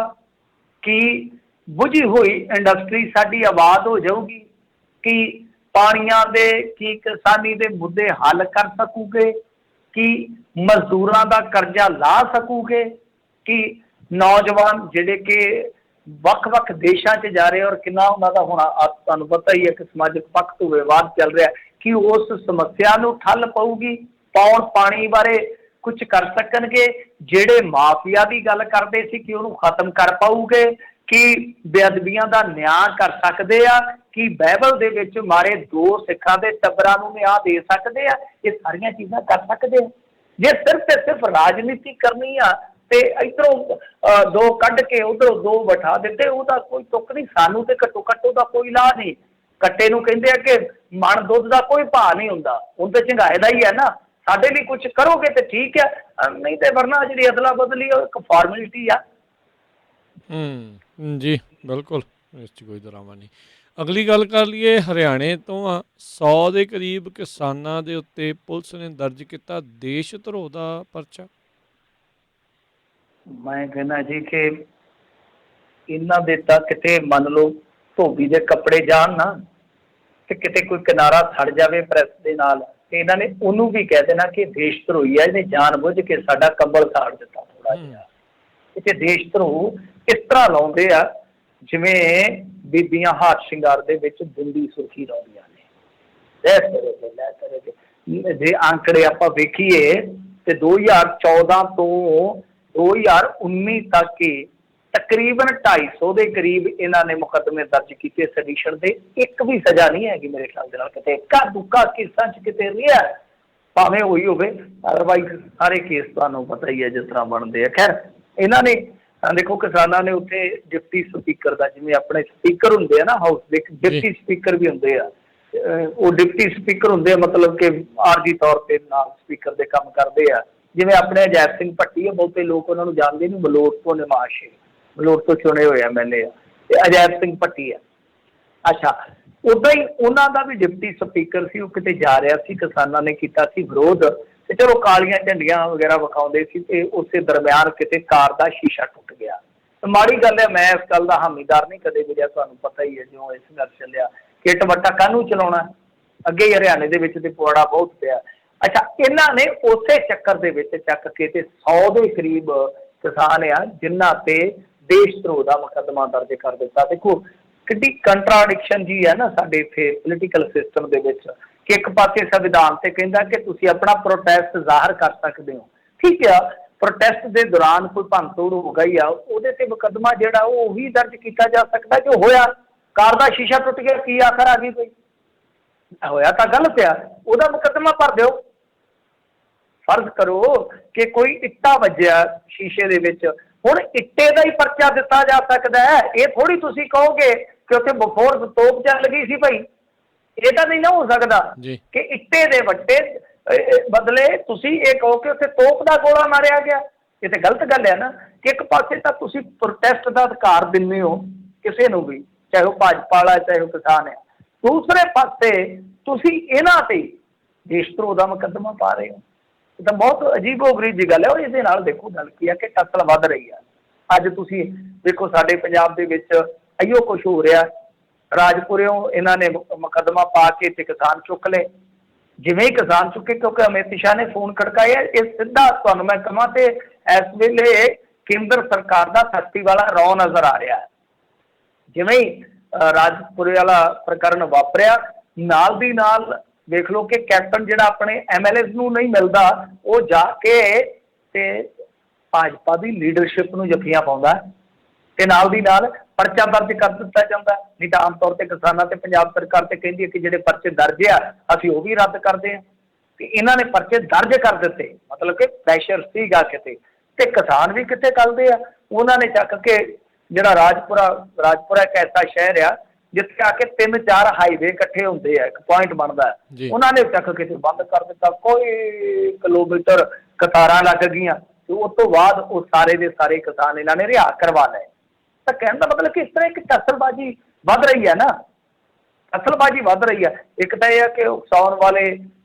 ਕਿ ਬੁਝੀ ਹੋਈ ਇੰਡਸਟਰੀ ਸਾਡੀ ਆਬਾਦ ਹੋ ਜਾਊਗੀ, ਕਿ ਪਾਣੀਆਂ ਦੇ ਕੀ ਕਿਸਾਨੀ ਦੇ ਮੁੱਦੇ ਹੱਲ ਕਰ ਸਕੂਗੇ, ਕਿ ਮਜ਼ਦੂਰਾਂ ਦਾ ਕਰਜ਼ਾ ਲਾ ਸਕੂਗੇ, ਕਿ ਨੌਜਵਾਨ ਜਿਹੜੇ ਕਿ ਵੱਖ-ਵੱਖ ਦੇਸ਼ਾਂ 'ਚ ਜਾ ਰਹੇ ਔਰ ਕਿੰਨਾ ਉਹਨਾਂ ਦਾ ਹੁਣ ਤੁਹਾਨੂੰ ਪਤਾ ਹੀ ਹੈ ਕਿ ਸਮਾਜਿਕ ਪੱਖ ਤੋਂ ਵਿਵਾਦ ਚੱਲ ਰਿਹਾ, ਕਿ ਉਸ ਸਮੱਸਿਆ ਨੂੰ ਠੱਲ ਪਊਗੀ, ਪੌਣ ਪਾਣੀ ਬਾਰੇ ਕੁਝ ਕਰ ਸਕਣਗੇ, ਜਿਹੜੇ ਮਾਫੀਆ ਦੀ ਗੱਲ ਕਰਦੇ ਸੀ ਕਿ ਉਹਨੂੰ ਖਤਮ ਕਰ ਪਾਊਗੇ, ਕਿ ਬੇਅਦਬੀਆਂ ਦਾ ਨਿਆਂ ਕਰ ਸਕਦੇ ਆ, ਕਿ ਬਾਈਬਲ ਦੇ ਵਿੱਚ ਮਾਰੇ 2 ਸਿੱਖਾਂ ਦੇ ਟੱਬਰਾਂ ਨੂੰ ਨਿਆਂ ਦੇ ਸਕਦੇ ਆ। ਇਹ ਸਾਰੀਆਂ ਚੀਜ਼ਾਂ ਕਰ ਸਕਦੇ ਆ। ਜੇ ਸਿਰਫ ਤੇ ਸਿਰਫ ਰਾਜਨੀਤੀ ਕਰਨੀ ਆ ਤੇ ਇੱਧਰੋਂ 2 ਕੱਢ ਕੇ ਉੱਧਰੋਂ 2 ਬਿਠਾ ਦਿੱਤੇ, ਉਹਦਾ ਕੋਈ ਤੁੱਕ ਨਹੀਂ। ਸਾਨੂੰ ਤੇ ਘੱਟੋ ਘੱਟ ਉਹਦਾ ਕੋਈ ਲਾਹ ਨਹੀਂ। ਕੱਟੇ ਨੂੰ ਕਹਿੰਦੇ ਆ ਕਿ ਮਣ ਦੁੱਧ ਦਾ ਕੋਈ ਭਾਅ ਨਹੀਂ ਹੁੰਦਾ, ਹੁਣ ਤੇ ਝੰਗਾਏ ਦਾ ਹੀ ਹੈ ਨਾ। ਸਾਡੇ ਲਈ ਕੁਝ ਕਰੋਗੇ ਤੇ ਠੀਕ ਹੈ, ਨਹੀਂ ਤੇ ਵਰਨਾ ਜਿਹੜੀ ਅਦਲਾ ਬਦਲੀ ਉਹ ਇੱਕ ਫਾਰਮੈਲਿਟੀ ਆ। ਜੀ ਬਿਲਕੁਲ, ਇਸ 'ਚ ਕੋਈ ਡਰਾਮਾ ਨਹੀਂ। ਅਗਲੀ ਗੱਲ ਕਰ ਲਈਏ ਹਰਿਆਣੇ ਤੋਂ ਆ। 100 ਦੇ ਕਰੀਬ ਕਿਸਾਨਾਂ ਦੇ ਉੱਤੇ ਪੁਲਿਸ ਨੇ ਦਰਜ ਕੀਤਾ ਦੇਸ਼ ਧਰੋਹ ਦਾ ਪਰਚਾ। ਮੈਂ ਕਹਿੰਦਾ ਜੀ ਕਿ ਇਹਨਾਂ ਦੇ ਤਾਂ ਕਿਤੇ ਮੰਨ ਲਓ ਧੋਬੀ ਦੇ ਕੱਪੜੇ ਜਾਣ ਨਾ, ਤੇ ਕਿਤੇ ਕੋਈ ਕਿਨਾਰਾ ਸੜ ਜਾਵੇ ਪ੍ਰੈਸ ਦੇ ਨਾਲ, ਤੇ ਇਹਨਾਂ ਨੇ ਉਹਨੂੰ ਵੀ ਕਹਿ ਦੇਣਾ ਕਿ ਦੇਸ਼ ਧਰੋਹੀ ਆ, ਇਹਨੇ ਜਾਣ ਬੁੱਝ ਕੇ ਸਾਡਾ ਕੰਬਲ ਸਾੜ ਦਿੱਤਾ ਥੋੜਾ ਜਿਹਾ। ਤੇ ਦੇਸ਼ ਧਰੋਹ ਇਸ ਤਰ੍ਹਾਂ ਲਾਉਂਦੇ ਆ ਜਿਵੇਂ ਬੀਬੀਆਂ ਹਾਰ ਸ਼ਿੰਗਾਰ ਦੇ ਵਿੱਚ ਬਿੰਦੀ ਸੁਰਖੀ ਲਾਉਂਦੀਆਂ ਨੇ। ਜੇ ਅੰਕੜੇ ਆਪਾਂ ਵੇਖੀਏ ਤੇ 2014 ਤੋਂ 2019 ਤੱਕ ਹੀ ਤਕਰੀਬਨ 250 ਦੇ ਕਰੀਬ ਇਹਨਾਂ ਨੇ ਮੁਕੱਦਮੇ ਦਰਜ ਕੀਤੇ ਸੈਡੀਸ਼ਨ ਦੇ। ਇੱਕ ਵੀ ਸਜ਼ਾ ਨਹੀਂ ਹੈਗੀ ਮੇਰੇ ਖਿਆਲ ਦੇ ਨਾਲ, ਕਿਤੇ ਇੱਕਾ ਦੁੱਕਾ ਕੇਸਾਂ 'ਚ ਕਿਤੇ ਰਿਹਾ, ਭਾਵੇਂ ਉਹੀ ਹੋਵੇ, ਅਦਰਵਾਈਜ਼ ਸਾਰੇ ਕੇਸ ਤੁਹਾਨੂੰ ਪਤਾ ਹੀ ਹੈ ਜਿਸ ਤਰ੍ਹਾਂ ਬਣਦੇ ਆ। ਖੈਰ ਇਹਨਾਂ ਨੇ ਦੇਖੋ ਕਿਸਾਨਾਂ ਨੇ ਉੱਥੇ ਡਿਪਟੀ ਸਪੀਕਰ ਦਾ, ਜਿਵੇਂ ਆਪਣੇ ਸਪੀਕਰ ਹੁੰਦੇ ਆ ਨਾ ਹਾਊਸ ਦੇ, ਡਿਪਟੀ ਸਪੀਕਰ ਵੀ ਹੁੰਦੇ ਆ, ਉਹ ਡਿਪਟੀ ਸਪੀਕਰ ਹੁੰਦੇ ਆ, ਮਤਲਬ ਕਿ ਆਰਜੀ ਤੌਰ ਤੇ ਨਾਲ ਸਪੀਕਰ ਦੇ ਕੰਮ ਕਰਦੇ ਆ। ਜਿਵੇਂ ਆਪਣੇ ਅਜੈਬ ਸਿੰਘ ਭੱਟੀ ਆ, ਬਹੁਤੇ ਲੋਕ ਉਹਨਾਂ ਨੂੰ ਜਾਣਦੇ ਨਹੀਂ, ਮਲੋਟ ਤੋਂ ਨਿਮਾਸ਼ ਮਲੋਟ ਤੋਂ ਚੁਣੇ ਹੋਏ MLA ਆ, ਤੇ ਅਜੈਬ ਸਿੰਘ ਭੱਟੀ ਆ। ਅੱਛਾ, ਉੱਦਾਂ ਹੀ ਉਹਨਾਂ ਦਾ ਵੀ ਡਿਪਟੀ ਸਪੀਕਰ ਸੀ, ਉਹ ਕਿਤੇ ਜਾ ਰਿਹਾ ਸੀ, ਕਿਸਾਨਾਂ ਨੇ ਕੀਤਾ ਸੀ ਵਿਰੋਧ, ਤੇ ਚਲੋ ਕਾਲੀਆਂ ਝੰਡੀਆਂ ਵਗੈਰਾ ਵਿਖਾਉਂਦੇ ਸੀ, ਤੇ ਉਸੇ ਦਰਮਿਆਨ ਕਿਤੇ ਕਾਰ ਦਾ ਸ਼ੀਸ਼ਾ ਟੁੱਟ ਗਿਆ। ਮਾੜੀ ਗੱਲ ਹੈ, ਮੈਂ ਇਸ ਗੱਲ ਦਾ ਹਾਮੀਦਾਰ ਨਹੀਂ ਕਦੇ ਵੀ ਰਿਹਾ, ਤੁਹਾਨੂੰ ਪਤਾ ਹੀ ਹੈ ਜਿਉਂ ਇਸ ਗੱਲ ਚੱਲਿਆ ਕਿ ਟਵੱਟਾ ਕਾਹਨੂੰ ਚਲਾਉਣਾ, ਅੱਗੇ ਹੀ ਹਰਿਆਣੇ ਦੇ ਵਿੱਚ ਤੇ ਪੁਆੜਾ ਬਹੁਤ ਪਿਆ। ਅੱਛਾ, ਇਹਨਾਂ ਨੇ ਉਸੇ ਚੱਕਰ ਦੇ ਵਿੱਚ ਚੱਕ ਕੇ ਤੇ 100 ਦੇ ਕਰੀਬ ਕਿਸਾਨ ਆ ਜਿਨ੍ਹਾਂ ਤੇ ਦੇਸ਼ ਧਰੋਹ ਦਾ ਮੁਕੱਦਮਾ ਦਰਜ ਕਰ ਦਿੱਤਾ। ਦੇਖੋ ਕਿੰਨੀ ਕੰਟਰਾਡਿਕਸ਼ਨ ਜੀ ਹੈ ਨਾ ਸਾਡੇ ਇੱਥੇ ਪੋਲੀਟੀਕਲ ਸਿਸਟਮ ਦੇ ਵਿੱਚ, ਕਿ ਇੱਕ ਪਾਸੇ ਸੰਵਿਧਾਨ ਤੇ ਕਹਿੰਦਾ ਕਿ ਤੁਸੀਂ ਆਪਣਾ ਪ੍ਰੋਟੈਸਟ ਜ਼ਾਹਰ ਕਰ ਸਕਦੇ ਹੋ, ਠੀਕ ਆ, ਪ੍ਰੋਟੈਸਟ ਦੇ ਦੌਰਾਨ ਕੋਈ ਭੰਨਤੋੜ ਹੋ ਗਈ ਆ, ਉਹਦੇ ਤੇ ਮੁਕੱਦਮਾ ਜਿਹੜਾ ਉਹ ਵੀ ਦਰਜ ਕੀਤਾ ਜਾ ਸਕਦਾ। ਜੋ ਹੋਇਆ, ਕਾਰ ਦਾ ਸ਼ੀਸ਼ਾ ਟੁੱਟ ਗਿਆ, ਕੀ ਆਖਰ ਆ ਗਈ, ਕੋਈ ਹੋਇਆ ਤਾਂ ਗਲਤ ਆ, ਉਹਦਾ ਮੁਕੱਦਮਾ ਭਰ ਦਿਓ। ਫਰਜ਼ ਕਰੋ ਕਿ ਕੋਈ ਇੱਟਾ ਵੱਜਿਆ ਸ਼ੀਸ਼ੇ ਦੇ ਵਿੱਚ, ਹੁਣ ਇੱਟੇ ਦਾ ਹੀ ਪਰਚਾ ਦਿੱਤਾ ਜਾ ਸਕਦਾ ਹੈ। ਇਹ ਥੋੜੀ ਤੁਸੀਂ ਕਹੋਗੇ ਕਿ ਉੱਥੇ ਬਫੋਰ ਤੋਪ ਚੱਲ ਗਈ ਸੀ ਭਾਈ, ਇਹ ਤਾਂ ਨਹੀਂ ਨਾ ਹੋ ਸਕਦਾ ਕਿ ਇੱਟੇ ਦੇ ਵੱਟੇ ਬਦਲੇ ਤੁਸੀਂ ਇਹ ਕਹੋ ਕਿ ਉੱਥੇ ਤੋਪ ਦਾ ਗੋਲਾ ਮਾਰਿਆ ਗਿਆ। ਇਹ ਤਾਂ ਗਲਤ ਗੱਲ ਹੈ ਨਾ, ਕਿ ਇੱਕ ਪਾਸੇ ਤਾਂ ਤੁਸੀਂ ਪ੍ਰੋਟੈਸਟ ਦਾ ਅਧਿਕਾਰ ਦਿੰਦੇ ਹੋ ਕਿਸੇ ਨੂੰ ਵੀ, ਚਾਹੇ ਉਹ ਭਾਜਪਾ ਵਾਲਾ ਚਾਹੇ ਉਹ ਕਿਸਾਨ ਹੈ, ਦੂਸਰੇ ਪਾਸੇ ਤੁਸੀਂ ਇਹਨਾਂ ਤੇ ਦੇਸ਼ ਧਰੋਹ ਦਾ ਮੁਕੱਦਮਾ ਪਾ ਰਹੇ ਹੋ। ਇਹ ਤਾਂ ਬਹੁਤ ਅਜੀਬੋ-ਗਰੀਬ ਦੀ ਗੱਲ ਹੈ। ਔਰ ਇਹਦੇ ਨਾਲ ਦੇਖੋ ਗੱਲ ਕੀ ਹੈ ਕਿ ਟੱਸਲ ਵੱਧ ਰਹੀ ਹੈ। ਅੱਜ ਤੁਸੀਂ ਦੇਖੋ ਸਾਡੇ ਪੰਜਾਬ ਦੇ ਵਿੱਚ ਇਹੋ ਕੁਛ ਹੋ ਰਿਹਾ, ਰਾਜਪੁਰਿਓਂ ਇਹਨਾਂ ਨੇ ਮੁਕੱਦਮਾ ਪਾ ਕੇ ਤੇ ਕਿਸਾਨ ਚੁੱਕ ਲਏ। ਜਿਵੇਂ ਹੀ ਕਿਸਾਨ ਚੁੱਕੇ, ਕਿਉਂਕਿ ਅਮਿਤ ਸ਼ਾਹ ਨੇ ਫੋਨ ਖੜਕਾਇਆ, ਇਹ ਸਿੱਧਾ ਤੁਹਾਨੂੰ ਮੈਂ ਕਹਾਂ ਤੇ ਇਸ ਵੇਲੇ ਕੇਂਦਰ ਸਰਕਾਰ ਦਾ ਸਖਤੀ ਵਾਲਾ ਰੌ ਨਜ਼ਰ ਆ ਰਿਹਾ ਹੈ। ਜਿਵੇਂ ਹੀ ਰਾਜਪੁਰੇ ਵਾਲਾ ਪ੍ਰਕਰਨ ਵਾਪਰਿਆ, ਨਾਲ ਦੀ ਨਾਲ ਦੇਖ ਲਓ ਕਿ ਕੈਪਟਨ ਜਿਹੜਾ ਆਪਣੇ MLAs ਨੂੰ ਨਹੀਂ ਮਿਲਦਾ, ਉਹ ਜਾ ਕੇ ਤੇ ਭਾਜਪਾ ਦੀ ਲੀਡਰਸ਼ਿਪ ਨੂੰ ਜੱਫੀਆਂ ਪਾਉਂਦਾ, ਤੇ ਨਾਲ ਦੀ ਨਾਲ ਪਰਚਾ ਦਰਜ ਕਰ ਦਿੱਤਾ ਜਾਂਦਾ। ਨਹੀਂ ਤਾਂ ਆਮ ਤੌਰ ਤੇ ਕਿਸਾਨਾਂ ਤੇ ਪੰਜਾਬ ਸਰਕਾਰ ਤੇ ਕਹਿੰਦੀ ਹੈ ਕਿ ਜਿਹੜੇ ਪਰਚੇ ਦਰਜ ਆ ਅਸੀਂ ਉਹ ਵੀ ਰੱਦ ਕਰਦੇ ਹਾਂ, ਤੇ ਇਹਨਾਂ ਨੇ ਪਰਚੇ ਦਰਜ ਕਰ ਦਿੱਤੇ, ਮਤਲਬ ਕਿ ਪ੍ਰੈਸ਼ਰ ਸੀਗਾ ਕਿਤੇ, ਤੇ ਕਿਸਾਨ ਵੀ ਕਿਤੇ ਕੱਲਦੇ ਆ। ਉਹਨਾਂ ਨੇ ਚੱਕ ਕੇ ਜਿਹੜਾ ਰਾਜਪੁਰਾ ਇੱਕ ਐਸਾ ਸ਼ਹਿਰ ਆ ਜਿੱਥੇ ਆ ਕੇ 3-4 ਹਾਈਵੇ ਇਕੱਠੇ ਹੁੰਦੇ ਆ, ਇੱਕ ਪੁਆਇੰਟ ਬਣਦਾ, ਉਹਨਾਂ ਨੇ ਚੱਕ ਕੇ ਬੰਦ ਕਰ ਦਿੱਤਾ। ਕੋਈ ਕਿਲੋਮੀਟਰ ਕਤਾਰਾਂ ਲੱਗ ਗਈਆਂ, ਤੇ ਉਸ ਤੋਂ ਬਾਅਦ ਉਹ ਸਾਰੇ ਦੇ ਸਾਰੇ ਕਿਸਾਨ ਇਹਨਾਂ ਨੇ ਰਿਹਾ ਕਰਵਾ ਲਏ। ਤਾਂ ਕਹਿਣ ਦਾ ਮਤਲਬ ਕਿ ਇਸ ਤਰ੍ਹਾਂ ਇੱਕ ਟੱਸਲਬਾਜ਼ੀ ਵੱਧ ਰਹੀ ਹੈ ਨਾ, ਟੱਸਲਬਾਜ਼ੀ ਵੱਧ ਰਹੀ ਹੈ। ਇੱਕ ਤਾਂ ਇਹ ਹੈ ਕਿ ਉਕਸਾਉਣ ਵਾਲੇ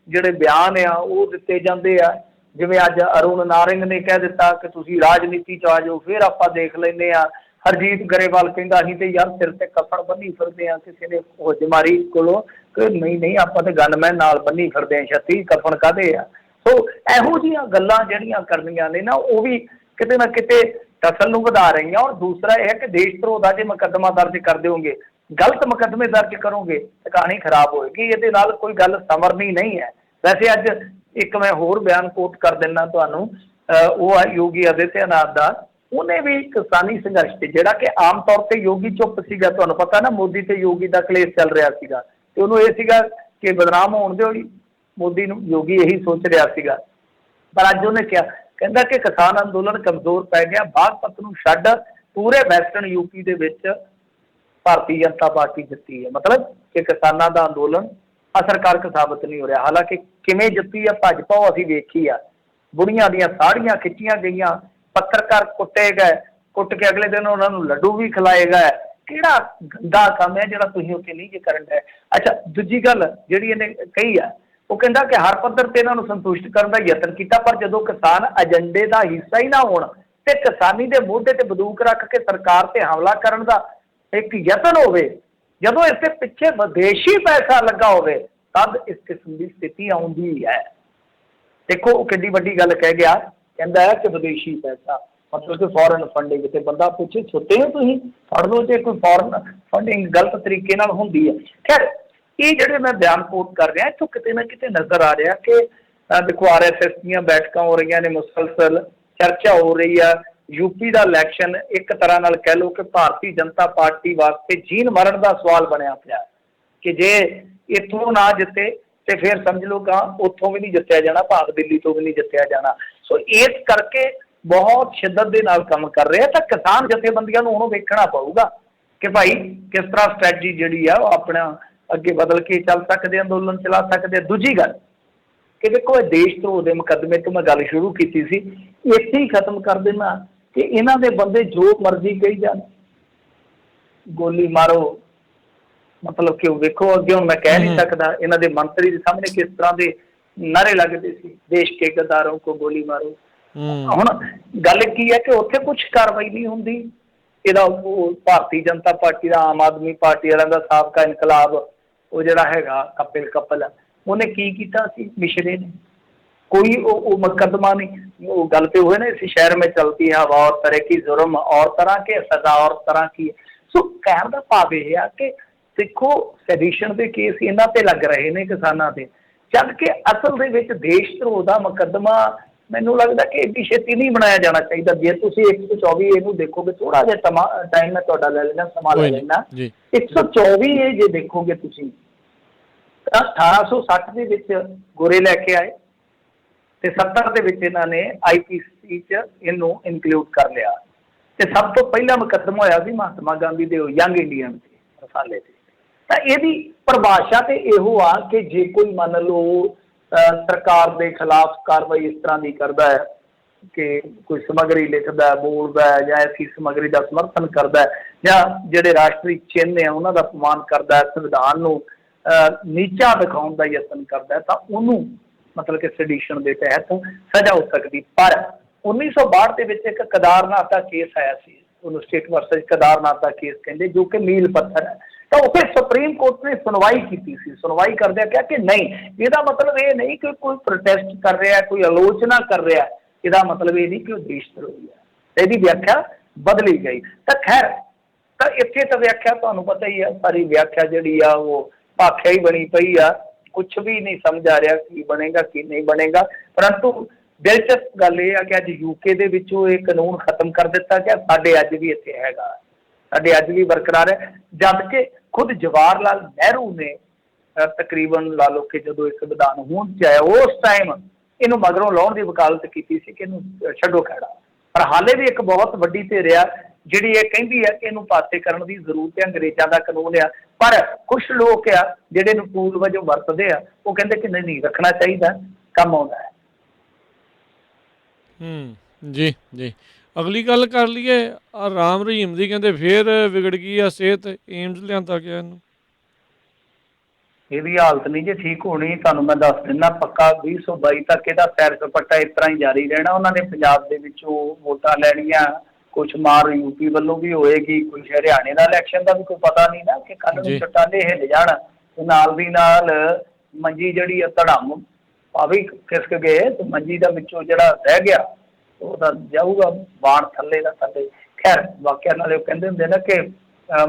ਜਿਹੜੇ ਬਿਆਨ ਆ ਉਹ ਦਿੱਤੇ ਜਾਂਦੇ ਆ, ਜਿਵੇਂ ਅੱਜ ਅਰੁਣ ਨਾਰੰਗ ਨੇ ਕਹਿ ਦਿੱਤਾ ਕਿ ਤੁਸੀਂ ਰਾਜਨੀਤੀ 'ਚ ਆ ਜਾਓ, ਫਿਰ ਆਪਾਂ ਦੇਖ ਲੈਂਦੇ ਹਾਂ ਹਰਜੀਤ ਗਰੇਵਾਲ ਕਹਿੰਦਾ ਅਸੀਂ ਤੇ ਯਾਰ ਸਿਰ ਤੇ ਕਫਨ ਬੰਨੀ ਫਿਰਦੇ ਹਾਂ ਕਿਸੇ ਨੇ ਜਮਾਰੀ ਕੋਲੋਂ, ਕਿ ਨਹੀਂ ਆਪਾਂ ਤੇ ਗਨਮੈਨ ਨਾਲ ਬੰਨੀ ਫਿਰਦੇ ਹਾਂ, 36 ਕਫਨ ਕਾਹਦੇ ਆ। ਸੋ ਇਹੋ ਜਿਹੀਆਂ ਗੱਲਾਂ ਜਿਹੜੀਆਂ ਕਰਨੀਆਂ ਨੇ ਨਾ, ਉਹ ਵੀ ਕਿਤੇ ਨਾ ਕਿਤੇ ਟਸਲ ਨੂੰ ਵਧਾ ਰਹੀਆਂ। ਔਰ ਦੂਸਰਾ ਇਹ ਹੈ ਕਿ ਦੇਸ਼ ਧਰੋਹ ਦਾ ਜੇ ਮੁਕੱਦਮਾ ਦਰਜ ਕਰ ਦਿਓਗੇ, ਗਲਤ ਮੁਕੱਦਮੇ ਦਰਜ ਕਰੋਗੇ ਤਾਂ ਕਹਾਣੀ ਖਰਾਬ ਹੋਏਗੀ। ਇਹਦੇ ਨਾਲ ਕੋਈ ਗੱਲ ਸੰਵਰਨੀ ਨਹੀਂ ਹੈ। ਵੈਸੇ ਅੱਜ ਇੱਕ ਮੈਂ ਹੋਰ ਬਿਆਨ ਕੋਟ ਕਰ ਦਿੰਦਾ ਤੁਹਾਨੂੰ, ਉਹ ਹੈ ਯੋਗੀ ਆਦਿੱਤਿਆਨਾਥ ਦਾ। ਉਹਨੇ ਵੀ ਕਿਸਾਨੀ ਸੰਘਰਸ਼ ਤੇ, ਜਿਹੜਾ ਕਿ ਆਮ ਤੌਰ ਤੇ ਯੋਗੀ ਚੁੱਪ ਸੀਗਾ, ਤੁਹਾਨੂੰ ਪਤਾ ਨਾ ਮੋਦੀ ਤੇ ਯੋਗੀ ਦਾ ਕਲੇਸ਼ ਚੱਲ ਰਿਹਾ ਸੀਗਾ, ਤੇ ਉਹਨੂੰ ਇਹ ਸੀਗਾ ਕਿ ਬਦਨਾਮ ਹੋਣ ਦਿਓ ਮੋਦੀ ਨੂੰ, ਯੋਗੀ ਇਹੀ ਸੋਚ ਰਿਹਾ ਸੀਗਾ। ਪਰ ਅੱਜ ਉਹਨੇ ਕਿਹਾ, ਕਹਿੰਦਾ ਕਿ ਕਿਸਾਨ ਅੰਦੋਲਨ ਕਮਜ਼ੋਰ ਪੈ ਗਿਆ, ਬਾਗਪਤ ਨੂੰ ਛੱਡ ਪੂਰੇ ਵੈਸਟਰਨ ਯੂਪੀ ਦੇ ਵਿੱਚ ਭਾਰਤੀ ਜਨਤਾ ਪਾਰਟੀ ਜਿੱਤੀ ਹੈ। ਮਤਲਬ ਕਿ ਕਿਸਾਨਾਂ ਦਾ ਅੰਦੋਲਨ ਅਸਰਕਾਰਕ ਸਾਬਤ ਨਹੀਂ ਹੋ ਰਿਹਾ। ਹਾਲਾਂਕਿ ਕਿਵੇਂ ਜਿੱਤੀ ਆ ਭਾਜਪਾ ਉਹ ਅਸੀਂ ਵੇਖੀ ਆ, ਬੁੜੀਆਂ ਦੀਆਂ ਸਾੜੀਆਂ ਖਿੱਚੀਆਂ ਗਈਆਂ, ਪੱਤਰਕਾਰ ਕੁੱਟੇ ਗਏ, ਕੁੱਟ ਕੇ ਅਗਲੇ ਦਿਨ ਉਹਨਾਂ ਨੂੰ ਲੱਡੂ ਵੀ ਖਿਲਾਏ ਗਏ, ਕਿਹੜਾ ਗੰਦਾ ਕੰਮ ਹੈ ਜਿਹੜਾ ਤੁਸੀਂ ਉੱਥੇ ਨਹੀਂ ਜੇ ਕਰਨ ਹੈ। ਅੱਛਾ, ਦੂਜੀ ਗੱਲ ਜਿਹੜੀ ਇਹਨੇ ਕਹੀ ਆ, ਉਹ ਕਹਿੰਦਾ ਕਿ ਹਰ ਪੱਧਰ ਤੇ ਇਹਨਾਂ ਨੂੰ ਸੰਤੁਸ਼ਟ ਕਰਨ ਦਾ ਯਤਨ ਕੀਤਾ, ਪਰ ਜਦੋਂ ਕਿਸਾਨ ਏਜੰਡੇ ਦਾ ਹਿੱਸਾ ਹੀ ਨਾ ਹੋਣ ਤੇ ਕਿਸਾਨੀ ਦੇ ਮੋਢੇ ਤੇ ਬੰਦੂਕ ਰੱਖ ਕੇ ਸਰਕਾਰ ਤੇ ਹਮਲਾ ਕਰਨ ਦਾ ਇੱਕ ਯਤਨ ਹੋਵੇ, ਜਦੋਂ ਇਸ ਦੇ ਪਿੱਛੇ ਵਿਦੇਸ਼ੀ ਪੈਸਾ ਲੱਗਾ ਹੋਵੇ, ਤਦ ਇਸ ਕਿਸਮ ਦੀ ਸਥਿਤੀ ਆਉਂਦੀ ਹੈ। ਦੇਖੋ ਉਹ ਕਿੰਨੀ ਵੱਡੀ ਗੱਲ ਕਹਿ ਗਿਆ, ਕਹਿੰਦਾ ਹੈ ਕਿ ਵਿਦੇਸ਼ੀ ਪੈਸਾ ਮਤਲਬ ਕਿ ਫੋਰਨ ਫੰਡਿੰਗ, ਤੇ ਬੰਦਾ ਪੁੱਛੇ ਛੁੱਟੇ ਹੋ ਤੁਸੀਂ, ਫੜ ਲਓ ਜੇ ਕੋਈ ਫੋਰਨ ਫੰਡਿੰਗ ਗਲਤ ਤਰੀਕੇ ਨਾਲ ਹੁੰਦੀ ਹੈ। ਖੈਰ ਇਹ ਜਿਹੜੇ ਮੈਂ ਬਿਆਨ ਕੋਟ ਕਰ ਰਿਹਾ, ਇੱਥੋਂ ਕਿਤੇ ਨਾ ਕਿਤੇ ਨਜ਼ਰ ਆ ਰਿਹਾ ਕਿ ਦੇਖੋ RSS ਦੀਆਂ ਬੈਠਕਾਂ ਹੋ ਰਹੀਆਂ ਨੇ, ਮੁਸਲਸਲ ਚਰਚਾ ਹੋ ਰਹੀ ਆ। ਯੂਪੀ ਦਾ ਇਲੈਕਸ਼ਨ ਇੱਕ ਤਰ੍ਹਾਂ ਨਾਲ ਕਹਿ ਲਓ ਕਿ ਭਾਰਤੀ ਜਨਤਾ ਪਾਰਟੀ ਵਾਸਤੇ ਜੀਣ ਮਰਨ ਦਾ ਸਵਾਲ ਬਣਿਆ ਪਿਆ ਕਿ ਜੇ ਇੱਥੋਂ ਨਾ ਜਿੱਤੇ ਤੇ ਫਿਰ ਸਮਝ ਲਓ ਗਾ ਉੱਥੋਂ ਵੀ ਨਹੀਂ ਜਿੱਤਿਆ ਜਾਣਾ, ਭਾਵ ਦਿੱਲੀ ਤੋਂ ਵੀ ਨਹੀਂ ਜਿੱਤਿਆ ਜਾਣਾ। ਸੋ ਇਸ ਕਰਕੇ ਬਹੁਤ ਸ਼ਿੱਦਤ ਦੇ ਨਾਲ ਕੰਮ ਕਰ ਰਹੇ ਆ। ਤਾਂ ਕਿਸਾਨ ਜਥੇਬੰਦੀਆਂ ਨੂੰ ਉਹਨੂੰ ਵੇਖਣਾ ਪਊਗਾ ਕਿ ਭਾਈ ਕਿਸ ਤਰ੍ਹਾਂ ਸਟ੍ਰੈਟਜੀ ਜਿਹੜੀ ਆ ਉਹ ਆਪਣਾ ਅੱਗੇ ਬਦਲ ਕੇ ਚੱਲ ਸਕਦੇ, ਅੰਦੋਲਨ ਚਲਾ ਸਕਦੇ। ਦੂਜੀ ਗੱਲ ਕਿ ਦੇਖੋ ਇਹ ਦੇਸ਼ ਧਰੋਹ ਦੇ ਮੁਕੱਦਮੇ ਤੋਂ ਮੈਂ ਗੱਲ ਸ਼ੁਰੂ ਕੀਤੀ ਸੀ, ਇੱਥੇ ਹੀ ਖਤਮ ਕਰ ਦੇਣਾ ਕਿ ਇਹਨਾਂ ਦੇ ਬੰਦੇ ਜੋ ਮਰਜ਼ੀ ਕਹੀ ਜਾਣ, ਗੋਲੀ ਮਾਰੋ, ਮਤਲਬ ਕਿ ਉਹ ਵੇਖੋ ਅੱਗੇ ਹੁਣ ਮੈਂ ਕਹਿ ਨਹੀਂ ਸਕਦਾ ਇਹਨਾਂ ਦੇ ਮੰਤਰੀ ਦੇ ਸਾਹਮਣੇ ਕਿਸ ਤਰ੍ਹਾਂ ਦੇ ਨਾਰੇ ਲੱਗਦੇ ਸੀ, ਦੇਸ਼ ਕੇ ਗਦਾਰੋਂ ਕੋ ਗੋਲੀ ਮਾਰੋ। ਹੁਣ ਗੱਲ ਕੀ ਹੈ ਕਿ ਉੱਥੇ ਕੁਛ ਕਾਰਵਾਈ ਨਹੀਂ ਹੁੰਦੀ। ਇਹਦਾ ਉਹ ਭਾਰਤੀ ਜਨਤਾ ਪਾਰਟੀ ਦਾ, ਆਮ ਆਦਮੀ ਪਾਰਟੀ ਵਾਲਿਆਂ ਦਾ ਸਾਬਕਾ ਇਨਕਲਾਬ ਉਹ ਜਿਹੜਾ ਹੈਗਾ ਕਪਿਲ ਕਪਲ, ਉਹਨੇ ਕੀ ਕੀਤਾ ਸੀ, ਮਿਸ਼ਰੇ ਨੇ कोई वो मुकदमा नहीं, वो गलते हुए ना इस शहर में चलती है हवा और तरह की जुर्म और तरह के सजा और तरह की। सो कहने का भाव यह है कि देखो सैडिशन के केस इन्हों पर लग रहे हैं किसानों से, जबकि असल दे विच देश धरोह का मुकदमा मैनू लगता कि एडी छेती नहीं बनाया जाना चाहिए। जे तुम 124 इनू देखोगे, थोड़ा जिहा टाइम मैं तुहाडा ले लेना, समा ले लेना, 124 जे देखोगे तुसीं 1860 ਦੇ ਵਿੱਚ ਗੋਰੇ ਲੈ ਕੇ ਆਏ ਤੇ 70 ਦੇ ਵਿੱਚ ਇਹਨਾਂ ਨੇ IPC ਚ ਇਹਨੂੰ ਇਨਕਲੂਡ ਕਰ ਲਿਆ ਤੇ ਸਭ ਤੋਂ ਪਹਿਲਾ ਮੁਕੱਦਮਾ ਹੋਇਆ ਸੀ ਮਹਾਤਮਾ ਗਾਂਧੀ ਦੇ ਯੰਗ ਇੰਡੀਅਨ ਤੇ ਰਸਾਲੇ ਤੇ। ਤਾਂ ਇਹਦੀ ਪਰਿਭਾਸ਼ਾ ਤੇ ਇਹੋ ਆ ਕਿ ਜੇ ਕੋਈ ਮੰਨ ਲਓ ਸਰਕਾਰ ਦੇ ਖਿਲਾਫ ਕਾਰਵਾਈ ਇਸ ਤਰ੍ਹਾਂ ਦੀ ਕਰਦਾ ਹੈ ਕਿ ਕੋਈ ਸਮੱਗਰੀ ਲਿਖਦਾ ਬੋਲਦਾ ਜਾਂ ਐਸੀ ਸਮੱਗਰੀ ਦਾ ਸਮਰਥਨ ਕਰਦਾ ਜਾਂ ਜਿਹੜੇ ਰਾਸ਼ਟਰੀ ਚਿੰਨ੍ਹ ਹੈ ਉਹਨਾਂ ਦਾ ਅਪਮਾਨ ਕਰਦਾ, ਸੰਵਿਧਾਨ ਨੂੰ ਨੀਚਾ ਦਿਖਾਉਣ ਦਾ ਯਤਨ ਕਰਦਾ, ਤਾਂ ਉਹਨੂੰ ਮਤਲਬ ਕਿ ਸੈਡੀਸ਼ਨ ਦੇ ਤਹਿਤ ਸਜ਼ਾ ਹੋ ਸਕਦੀ। ਪਰ 1962 ਦੇ ਵਿੱਚ ਇੱਕ ਕੇਦਾਰਨਾਥ ਦਾ ਕੇਸ ਆਇਆ ਸੀ, ਉਹਨੂੰ ਸਟੇਟ ਵਰਸਸ ਕੇਦਾਰਨਾਥ ਦਾ ਕੇਸ ਕਹਿੰਦੇ, ਜੋ ਕਿ ਮੀਲ ਪੱਥਰ ਹੈ। ਤਾਂ ਉੱਥੇ ਸੁਪਰੀਮ ਕੋਰਟ ਨੇ ਸੁਣਵਾਈ ਕੀਤੀ ਸੀ। ਸੁਣਵਾਈ ਕਰਦਿਆਂ ਕਿਹਾ ਕਿ ਨਹੀਂ, ਇਹਦਾ ਮਤਲਬ ਇਹ ਨਹੀਂ ਕਿ ਕੋਈ ਪ੍ਰੋਟੈਸਟ ਕਰ ਰਿਹਾ, ਕੋਈ ਆਲੋਚਨਾ ਕਰ ਰਿਹਾ, ਇਹਦਾ ਮਤਲਬ ਇਹ ਨਹੀਂ ਕਿ ਉਹ ਦੇਸ਼ ਧਰੋਹੀ ਹੈ। ਇਹਦੀ ਵਿਆਖਿਆ ਬਦਲੀ ਗਈ। ਤਾਂ ਖੈਰ, ਤਾਂ ਇੱਥੇ ਤਾਂ ਵਿਆਖਿਆ ਤੁਹਾਨੂੰ ਪਤਾ ਹੀ ਆ, ਸਾਰੀ ਵਿਆਖਿਆ ਜਿਹੜੀ ਆ ਉਹ ਭਾਖਿਆ ਹੀ ਬਣੀ ਪਈ ਆ, ਕੁਛ ਵੀ ਨਹੀਂ ਸਮਝ ਆ ਰਿਹਾ ਕੀ ਬਣੇਗਾ ਕੀ ਨਹੀਂ ਬਣੇਗਾ। ਪਰੰਤੂ ਦਿਲਚਸਪ ਗੱਲ ਇਹ ਆ ਕਿ ਅੱਜ UK ਦੇ ਵਿੱਚੋਂ ਇਹ ਕਾਨੂੰਨ ਖਤਮ ਕਰ ਦਿੱਤਾ ਗਿਆ, ਸਾਡੇ ਅੱਜ ਵੀ ਇੱਥੇ ਹੈਗਾ, ਸਾਡੇ ਅੱਜ ਵੀ ਬਰਕਰਾਰ ਹੈ। ਜਦ ਕਿ ਖੁਦ ਜਵਾਹਰ ਲਾਲ ਨਹਿਰੂ ਨੇ ਤਕਰੀਬਨ ਲਾ ਲਓ ਕਿ ਜਦੋਂ ਇੱਕ ਸੰਵਿਧਾਨ ਹੋਂਦ 'ਚ ਆਇਆ ਉਸ ਟਾਈਮ ਇਹਨੂੰ ਮਗਰੋਂ ਲਾਉਣ ਦੀ ਵਕਾਲਤ ਕੀਤੀ ਸੀ ਕਿ ਇਹਨੂੰ ਛੱਡੋ ਖਹਿੜਾ। ਪਰ ਹਾਲੇ ਵੀ ਇੱਕ ਬਹੁਤ ਵੱਡੀ ਧਿਰ ਆ ਜਿਹੜੀ ਇਹ ਕਹਿੰਦੀ ਹੈ ਕਿ ਇਹਨੂੰ ਪਾਸੇ ਕਰਨ ਦੀ ਜ਼ਰੂਰਤ ਹੈ, ਅੰਗਰੇਜ਼ਾਂ ਦਾ ਕਾਨੂੰਨ ਆ। ਪਰ ਕੁਛ ਲੋਕ ਆ ਜਿਹੜੇ ਨੂੰ ਟੂਲ ਵਜੋਂ ਵਰਤਦੇ ਆ, ਉਹ ਕਹਿੰਦੇ ਕਿ ਨਹੀਂ ਰੱਖਣਾ ਚਾਹੀਦਾ, ਕੰਮ ਆਉਂਦਾ ਹੈ। ਜੀ ਜੀ, ਅਗਲੀ ਗੱਲ ਕਰ ਲਈਏ। ਰਾਮ ਰਹੀਮ ਦੀ ਕਹਿੰਦੇ ਫੇਰ ਵਿਗੜ ਗਈ ਆ ਸਿਹਤ, ਏਮਜ਼ ਲਿਆਂਦਾ ਗਿਆ ਇਹਨੂੰ। ਇਹਦੀ ਹਾਲਤ ਨਹੀਂ ਜੇ ਠੀਕ ਹੋਣੀ, ਤੁਹਾਨੂੰ ਮੈਂ ਦੱਸ ਦਿੰਦਾ ਪੱਕਾ 2022 ਤੱਕ ਇਹਦਾ ਸੈਰ ਸਪਾਟਾ ਇਸ ਤਰ੍ਹਾਂ ਹੀ ਜਾਰੀ ਰਹਿਣਾ। ਉਹਨਾਂ ਨੇ ਪੰਜਾਬ ਦੇ ਵਿੱਚੋਂ ਵੋਟਾਂ ਲੈਣੀਆਂ, ਕੁਛ ਮਾਰ UP ਵੱਲੋਂ ਵੀ ਹੋਏਗੀ, ਕੁਛ ਹਰਿਆਣੇ ਦਾ ਇਲੈਕਸ਼ਨ ਦਾ ਵੀ ਕੋਈ ਪਤਾ ਨਹੀਂ ਨਾ ਕਿ ਕੱਲ੍ਹ ਨੂੰ ਚਟਾਲੇ ਹਿੱਲ ਜਾਣ ਤੇ ਨਾਲ ਦੀ ਨਾਲ ਮੰਜੀ ਜਿਹੜੀ ਆ ਧੜਮ ਭਾਵੇਂ ਖਿਸਕ ਗਏ ਤੇ ਮੰਜੀ ਦਾ ਵਿੱਚੋਂ ਜਿਹੜਾ ਰਹਿ ਗਿਆ ਉਹ ਤਾਂ ਜਾਊਗਾ ਬਾਣ ਥੱਲੇ ਦਾ ਥੱਲੇ। ਖੈਰ ਵਾਕਿਆ ਨਾਲੇ ਉਹ ਕਹਿੰਦੇ ਹੁੰਦੇ ਨਾ ਕਿ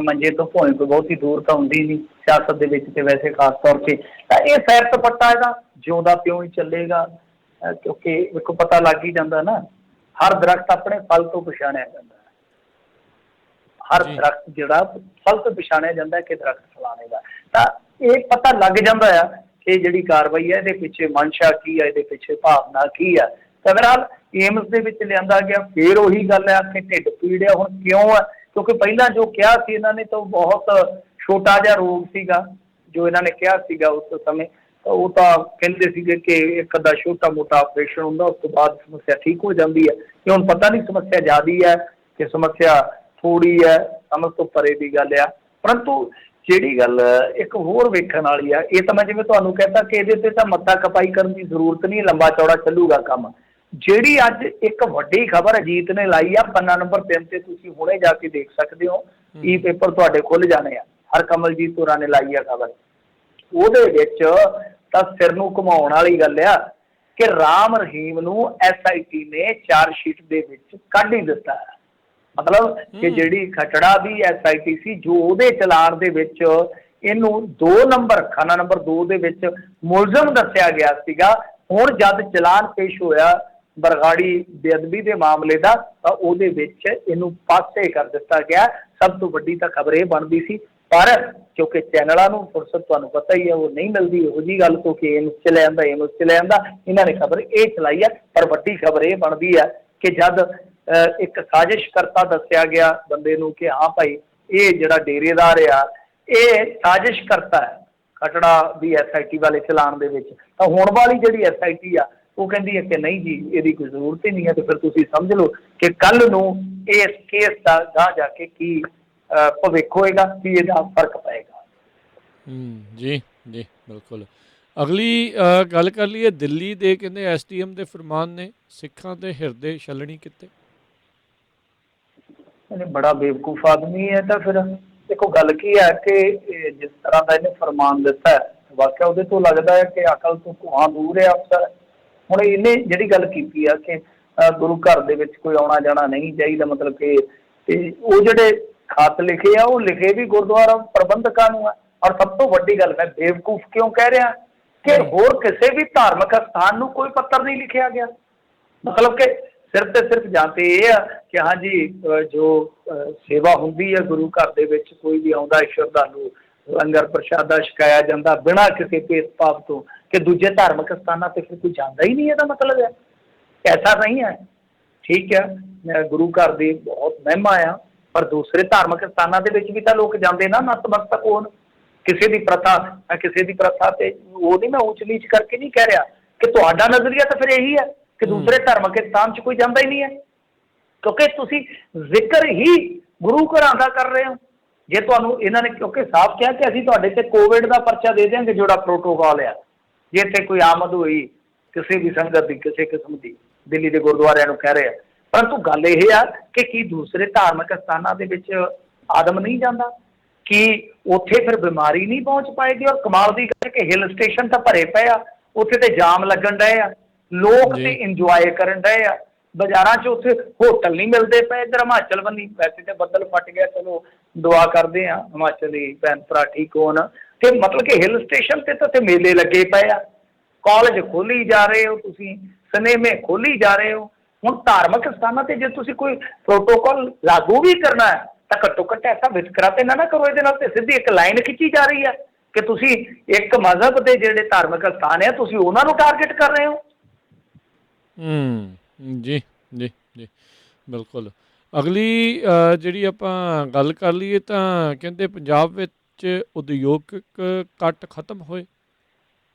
ਮੰਜੇ ਤੋਂ ਭੋਏ ਕੋਈ ਬਹੁਤੀ ਦੂਰ ਤਾਂ ਹੁੰਦੀ ਨਹੀਂ ਸਿਆਸਤ ਦੇ ਵਿੱਚ ਤੇ ਵੈਸੇ ਖਾਸ ਤੌਰ 'ਤੇ। ਤਾਂ ਇਹ ਸੈਰ ਸਪਾਟਾ ਇਹਦਾ ਜਿਉਂਦਾ ਪਿਓ ਹੀ ਚੱਲੇਗਾ, ਕਿਉਂਕਿ ਵੇਖੋ ਪਤਾ ਲੱਗ ਹੀ ਜਾਂਦਾ ਨਾ, ਹਰ ਦਰਖਤ ਆਪਣੇ ਫਲ ਤੋਂ ਪਛਾਣਿਆ ਜਾਂਦਾ, ਹਰ ਦਰਖਤ ਜਿਹੜਾ ਫਲ ਤੋਂ ਪਛਾਣਿਆ ਜਾਂਦਾ ਕਿ ਦਰਖਤ ਫਲਾਣੇ ਦਾ। ਤਾਂ ਇਹ ਪਤਾ ਲੱਗ ਜਾਂਦਾ ਆ ਕਿ ਜਿਹੜੀ ਕਾਰਵਾਈ ਹੈ ਇਹਦੇ ਪਿੱਛੇ ਮਨਸ਼ਾ ਕੀ ਹੈ, ਇਹਦੇ ਪਿੱਛੇ ਭਾਵਨਾ ਕੀ ਆ। ਤਾਂ ਬਹਰਹਾਲ ਏਮਸ ਦੇ ਵਿੱਚ ਲਿਆਂਦਾ ਗਿਆ। ਫਿਰ ਉਹੀ ਗੱਲ ਹੈ ਕਿ ਢਿੱਡ ਪੀੜ ਆ। ਹੁਣ ਕਿਉਂ ਆ? ਕਿਉਂਕਿ ਪਹਿਲਾਂ ਜੋ ਕਿਹਾ ਸੀ ਇਹਨਾਂ ਨੇ ਤਾਂ ਬਹੁਤ ਛੋਟਾ ਜਿਹਾ ਰੋਗ ਸੀਗਾ ਜੋ ਇਹਨਾਂ ਨੇ ਕਿਹਾ ਸੀਗਾ ਉਸ ਸਮੇਂ, ਤਾਂ ਉਹ ਤਾਂ ਕਹਿੰਦੇ ਸੀਗੇ ਕਿ ਇੱਕ ਅੱਧਾ ਛੋਟਾ ਮੋਟਾ ਆਪਰੇਸ਼ਨ ਹੁੰਦਾ, ਉਸ ਤੋਂ ਬਾਅਦ ਸਮੱਸਿਆ ਠੀਕ ਹੋ ਜਾਂਦੀ ਹੈ। ਕਿ ਹੁਣ ਪਤਾ ਨਹੀਂ ਸਮੱਸਿਆ ਜ਼ਿਆਦਾ ਹੈ ਕਿ ਸਮੱਸਿਆ ਥੋੜੀ ਹੈ ਸਮਝ ਤੋਂ ਪਰੇ ਦੀ ਗੱਲ ਆ। ਪਰੰਤੂ ਜਿਹੜੀ ਗੱਲ ਇੱਕ ਹੋਰ ਵੇਖਣ ਵਾਲੀ ਆ, ਇਹ ਤਾਂ ਮੈਂ ਜਿਵੇਂ ਤੁਹਾਨੂੰ ਕਹਿਤਾ ਕਿ ਇਹਦੇ ਤੇ ਤਾਂ ਮੱਥਾ ਖਪਾਈ ਕਰਨ ਦੀ ਜ਼ਰੂਰਤ ਨਹੀਂ, ਲੰਬਾ ਚੌੜਾ ਚੱਲੂਗਾ ਕੰਮ। ਜਿਹੜੀ ਅੱਜ ਇੱਕ ਵੱਡੀ ਖਬਰ ਅਜੀਤ ਨੇ ਲਾਈ ਆ ਪੰਨਾ ਨੰਬਰ 3 ਤੇ, ਤੁਸੀਂ ਹੁਣੇ ਜਾ ਕੇ ਦੇਖ ਸਕਦੇ ਹੋ, ਈ ਪੇਪਰ ਤੁਹਾਡੇ ਖੁੱਲ ਜਾਣੇ ਆ, ਹਰਕਮਲਜੀਤ ਹੋਰਾਂ ਨੇ ਲਾਈ ਆ ਖਬਰ। ਉਹਦੇ ਵਿੱਚ ਤਾਂ ਸਿਰ ਨੂੰ ਘੁਮਾਉਣ ਵਾਲੀ ਗੱਲ ਆ ਕਿ ਰਾਮ ਰਹੀਮ ਨੂੰ SIT ਨੇ ਚਾਰਜ ਸ਼ੀਟ ਦੇ ਵਿੱਚ ਕੱਢ ਹੀ ਦਿੱਤਾ ਹੈ। ਮਤਲਬ ਕਿ ਜਿਹੜੀ ਖਟੜਾ ਦੀ SIT ਸੀ, ਜੋ ਉਹਦੇ ਚਲਾਨ ਦੇ ਵਿੱਚ ਇਹਨੂੰ 2 ਨੰਬਰ ਖਾਨਾ ਨੰਬਰ 2 ਦੇ ਵਿੱਚ ਮੁਲਜ਼ਮ ਦੱਸਿਆ ਗਿਆ ਸੀਗਾ, ਹੁਣ ਜਦ ਚਲਾਨ ਪੇਸ਼ ਹੋਇਆ ਬਰਗਾੜੀ ਬੇਅਦਬੀ ਦੇ ਮਾਮਲੇ ਦਾ, ਤਾਂ ਉਹਦੇ ਵਿੱਚ ਇਹਨੂੰ ਪਾਸੇ ਕਰ ਦਿੱਤਾ ਗਿਆ। ਸਭ ਤੋਂ ਵੱਡੀ ਤਾਂ ਖਬਰ ਇਹ ਬਣਦੀ ਸੀ, ਪਰ ਕਿਉਂਕਿ ਚੈਨਲਾਂ ਨੂੰ ਫੁਰਸਤ ਤੁਹਾਨੂੰ ਪਤਾ ਹੀ ਹੈ ਉਹ ਨਹੀਂ ਮਿਲਦੀ ਇਹੋ ਜਿਹੀ ਗੱਲ ਤੋਂ ਕਿ ਇਹਨੂੰ ਚ ਲੈ ਆਂਦਾ, ਇਹਨੂੰ ਚ ਲੈ ਆਂਦਾ, ਇਹਨਾਂ ਨੇ ਖਬਰ ਇਹ ਚਲਾਈ ਹੈ। ਪਰ ਵੱਡੀ ਖਬਰ ਇਹ ਬਣਦੀ ਹੈ ਕਿ ਜਦ ਇੱਕ ਸਾਜ਼ਿਸ਼ ਕਰਤਾ ਦੱਸਿਆ ਗਿਆ ਬੰਦੇ ਨੂੰ ਕਿ ਹਾਂ ਭਾਈ ਇਹ ਜਿਹੜਾ ਡੇਰੇਦਾਰ ਆ ਇਹ ਸਾਜ਼ਿਸ਼ ਕਰਤਾ ਹੈ ਖਟੜਾ ਦੀ SIT ਵਾਲੇ ਚਲਾਨ ਦੇ ਵਿੱਚ, ਤਾਂ ਹੁਣ ਵਾਲੀ ਜਿਹੜੀ SIT ਆ ਉਹ ਕਹਿੰਦੀ ਹੈ ਕਿ ਨਹੀਂ ਜੀ ਇਹਦੀ ਕੋਈ ਜ਼ਰੂਰਤ ਹੀ ਨਹੀਂ ਹੈ। ਤੇ ਫਿਰ ਤੁਸੀਂ ਸਮਝ ਲਓ ਕਿ ਕੱਲ੍ਹ ਨੂੰ ਇਸ ਕੇਸ ਦਾ ਗਾਂਹ ਜਾ ਕੇ ਕੀ ਭਵਿੱਖ ਹੋਏਗਾ, ਕੀ ਇਹਦਾ ਫਰਕ ਪਏਗਾ। ਜੀ ਜੀ ਬਿਲਕੁਲ। ਅਗਲੀ ਗੱਲ ਕਰ ਲਈਏ ਦਿੱਲੀ ਦੇ, ਕਹਿੰਦੇ SDM ਦੇ ਫਰਮਾਨ ਨੇ ਸਿੱਖਾਂ ਦੇ ਹਿਰਦੇ ਛਲਣੀ ਕੀਤੇ। ਬੜਾ ਬੇਵਕੂਫ ਆਦਮੀ ਹੈ। ਤਾਂ ਫਿਰ ਦੇਖੋ ਗੱਲ ਕੀ ਹੈ ਕਿ ਜਿਸ ਤਰ੍ਹਾਂ ਦਾ ਇਹਨੇ ਫਰਮਾਨ ਦਿੱਤਾ ਹੈ, ਵਾਕਿਆ ਉਹਦੇ ਤੋਂ ਲੱਗਦਾ ਹੈ ਕਿ ਅਕਲ ਤੋਂ ਕੁਹਾਂ ਦੂਰ ਹੈ ਅਫਸਰ। ਹੁਣ ਇਹਨੇ ਜਿਹੜੀ ਗੱਲ ਕੀਤੀ ਆ ਕਿ ਗੁਰੂ ਘਰ ਦੇ ਵਿੱਚ ਕੋਈ ਆਉਣਾ ਜਾਣਾ ਨਹੀਂ ਚਾਹੀਦਾ, ਮਤਲਬ ਕਿ ਤੇ ਉਹ ਜਿਹੜੇ ਖਤ ਲਿਖੇ ਆ ਉਹ ਲਿਖੇ ਵੀ ਗੁਰਦੁਆਰਾ ਪ੍ਰਬੰਧਕਾਂ ਨੂੰ ਆ। ਔਰ ਸਭ ਤੋਂ ਵੱਡੀ ਗੱਲ, ਮੈਂ ਬੇਵਕੂਫ ਕਿਉਂ ਕਹਿ ਰਿਹਾ ਕਿ ਹੋਰ ਕਿਸੇ ਵੀ ਧਾਰਮਿਕ ਸਥਾਨ ਨੂੰ ਕੋਈ ਪੱਤਰ ਨਹੀਂ ਲਿਖਿਆ ਗਿਆ। ਮਤਲਬ ਕਿ ਸਿਰਫ ਤੇ ਸਿਰਫ ਜਾਂ ਤੇ ਇਹ ਆ ਕਿ ਹਾਂਜੀ ਜੋ ਸੇਵਾ ਹੁੰਦੀ ਹੈ ਗੁਰੂ ਘਰ ਦੇ ਵਿੱਚ, ਕੋਈ ਵੀ ਆਉਂਦਾ ਸ਼ਰਧਾਲੂ ਲੰਗਰ ਪ੍ਰਸ਼ਾਦਾ ਛਕਾਇਆ ਜਾਂਦਾ ਬਿਨਾਂ ਕਿਸੇ ਭੇਦਭਾਵ ਤੋਂ, ਕਿ ਦੂਜੇ ਧਾਰਮਿਕ ਸਥਾਨਾਂ ਤੇ ਫਿਰ ਕੋਈ ਜਾਂਦਾ ਹੀ ਨਹੀਂ, ਇਹਦਾ ਮਤਲਬ ਹੈ ਐਸਾ ਨਹੀਂ ਹੈ। ਠੀਕ ਹੈ, ਗੁਰੂ ਘਰ ਦੀ ਬਹੁਤ ਮਹਿਮਾ ਆ, ਪਰ ਦੂਸਰੇ ਧਾਰਮਿਕ ਸਥਾਨਾਂ ਦੇ ਵਿੱਚ ਵੀ ਤਾਂ ਲੋਕ ਜਾਂਦੇ ਨਾ ਨਤਮਸਤਕ ਹੋਣ। ਕਿਸੇ ਦੀ ਪ੍ਰਥਾ ਤੇ ਉਹ ਨਹੀਂ, ਮੈਂ ਉੱਚ ਨੀਚ ਕਰਕੇ ਨਹੀਂ ਕਹਿ ਰਿਹਾ ਕਿ ਤੁਹਾਡਾ ਨਜ਼ਰੀਆ ਤਾਂ ਫਿਰ ਇਹੀ ਹੈ ਕਿ ਦੂਸਰੇ ਧਾਰਮਿਕ ਸਥਾਨ 'ਚ ਕੋਈ ਜਾਂਦਾ ਹੀ ਨਹੀਂ ਹੈ, ਕਿਉਂਕਿ ਤੁਸੀਂ ਜ਼ਿਕਰ ਹੀ ਗੁਰੂ ਘਰਾਂ ਦਾ ਕਰ ਰਹੇ ਹੋ। ਜੇ ਤੁਹਾਨੂੰ ਇਹਨਾਂ ਨੇ ਕਿਉਂਕਿ ਸਾਫ਼ ਕਿਹਾ ਕਿ ਅਸੀਂ ਤੁਹਾਡੇ ਤੇ ਕੋਵਿਡ ਦਾ ਪਰਚਾ ਦੇ ਦਿਆਂਗੇ, ਜਿਹੜਾ ਪ੍ਰੋਟੋਕਾਲ ਆ, ਜੇ ਇੱਥੇ ਕੋਈ ਆਮਦ ਹੋਈ ਕਿਸੇ ਵੀ ਸੰਗਤ ਦੀ ਕਿਸੇ ਕਿਸਮ ਦੀ, ਦਿੱਲੀ ਦੇ ਗੁਰਦੁਆਰਿਆਂ ਨੂੰ ਕਹਿ ਰਹੇ ਆ। ਪਰੰਤੂ ਗੱਲ ਇਹ ਆ ਕਿ ਕੀ ਦੂਸਰੇ ਧਾਰਮਿਕ ਸਥਾਨਾਂ ਦੇ ਵਿੱਚ ਆਦਮ ਨਹੀਂ ਜਾਂਦਾ, ਕਿ ਉੱਥੇ ਫਿਰ ਬਿਮਾਰੀ ਨਹੀਂ ਪਹੁੰਚ ਪਾਏਗੀ। ਔਰ ਕਮਾਲ ਦੀ ਗੱਲ ਕਿ ਹਿਲ ਸਟੇਸ਼ਨ ਤਾਂ ਭਰੇ ਪਏ ਆ, ਉੱਥੇ ਤੇ ਜਾਮ ਲੱਗਣ ਡਏ ਆ, ਲੋਕ ਤੇ ਇੰਜੋਏ ਕਰਨ ਡਏ ਆ, ਬਾਜ਼ਾਰਾਂ 'ਚ ਉੱਥੇ ਹੋਟਲ ਨਹੀਂ ਮਿਲਦੇ ਪਏ। ਇੱਧਰ ਹਿਮਾਚਲ ਬੰਨੀ ਵੈਸੇ ਤੇ ਬੱਦਲ ਫਟ ਗਿਆ, ਚਲੋ ਦੁਆ ਕਰਦੇ ਆ ਹਿਮਾਚਲੀ ਭੈਣ ਭਰਾ ਠੀਕ ਹੋਣ। ਤੇ ਮਤਲਬ ਕਿ ਹਿਲ ਸਟੇਸ਼ਨ ਤੇ ਤਾਂ ਮੇਲੇ ਲੱਗੇ ਪਏ ਆ, ਕਾਲਜ ਖੋਲੀ ਜਾ ਰਹੇ ਹੋ ਤੁਸੀਂ, ਸਿਨੇਮੇ ਖੋਲੀ ਜਾ ਰਹੇ ਹੋ। ਹੁਣ ਧਾਰਮਿਕ ਸਥਾਨਾਂ ਤੇ ਜੇ ਤੁਸੀਂ ਕੋਈ ਪ੍ਰੋਟੋਕਾਲ ਲਾਗੂ ਵੀ ਕਰਨਾ ਹੈ ਤਾਂ ਘੱਟੋ ਘੱਟ ਐਸਾ ਵਿਤਕਰਾ ਤੇ ਨਾ ਕਰੋ। ਇਹਦੇ ਨਾਲ ਤੇ ਸਿੱਧੀ ਇੱਕ ਲਾਈਨ ਖਿੱਚੀ ਜਾ ਰਹੀ ਹੈ ਕਿ ਤੁਸੀਂ ਇੱਕ ਮਜ਼ਹਬ ਦੇ ਜਿਹੜੇ ਧਾਰਮਿਕ ਸਥਾਨ ਹੈ ਤੁਸੀਂ ਉਹਨਾਂ ਨੂੰ ਟਾਰਗੇਟ ਕਰ ਰਹੇ ਹੋ। ਜੀ ਜੀ ਜੀ ਬਿਲਕੁਲ। ਅਗਲੀ ਜਿਹੜੀ ਆਪਾਂ ਗੱਲ ਕਰ ਲਈਏ ਤਾਂ ਕਹਿੰਦੇ ਪੰਜਾਬ ਵਿੱਚ ਉਦਯੋਗਿਕ ਕੱਟ ਖਤਮ ਹੋਏ।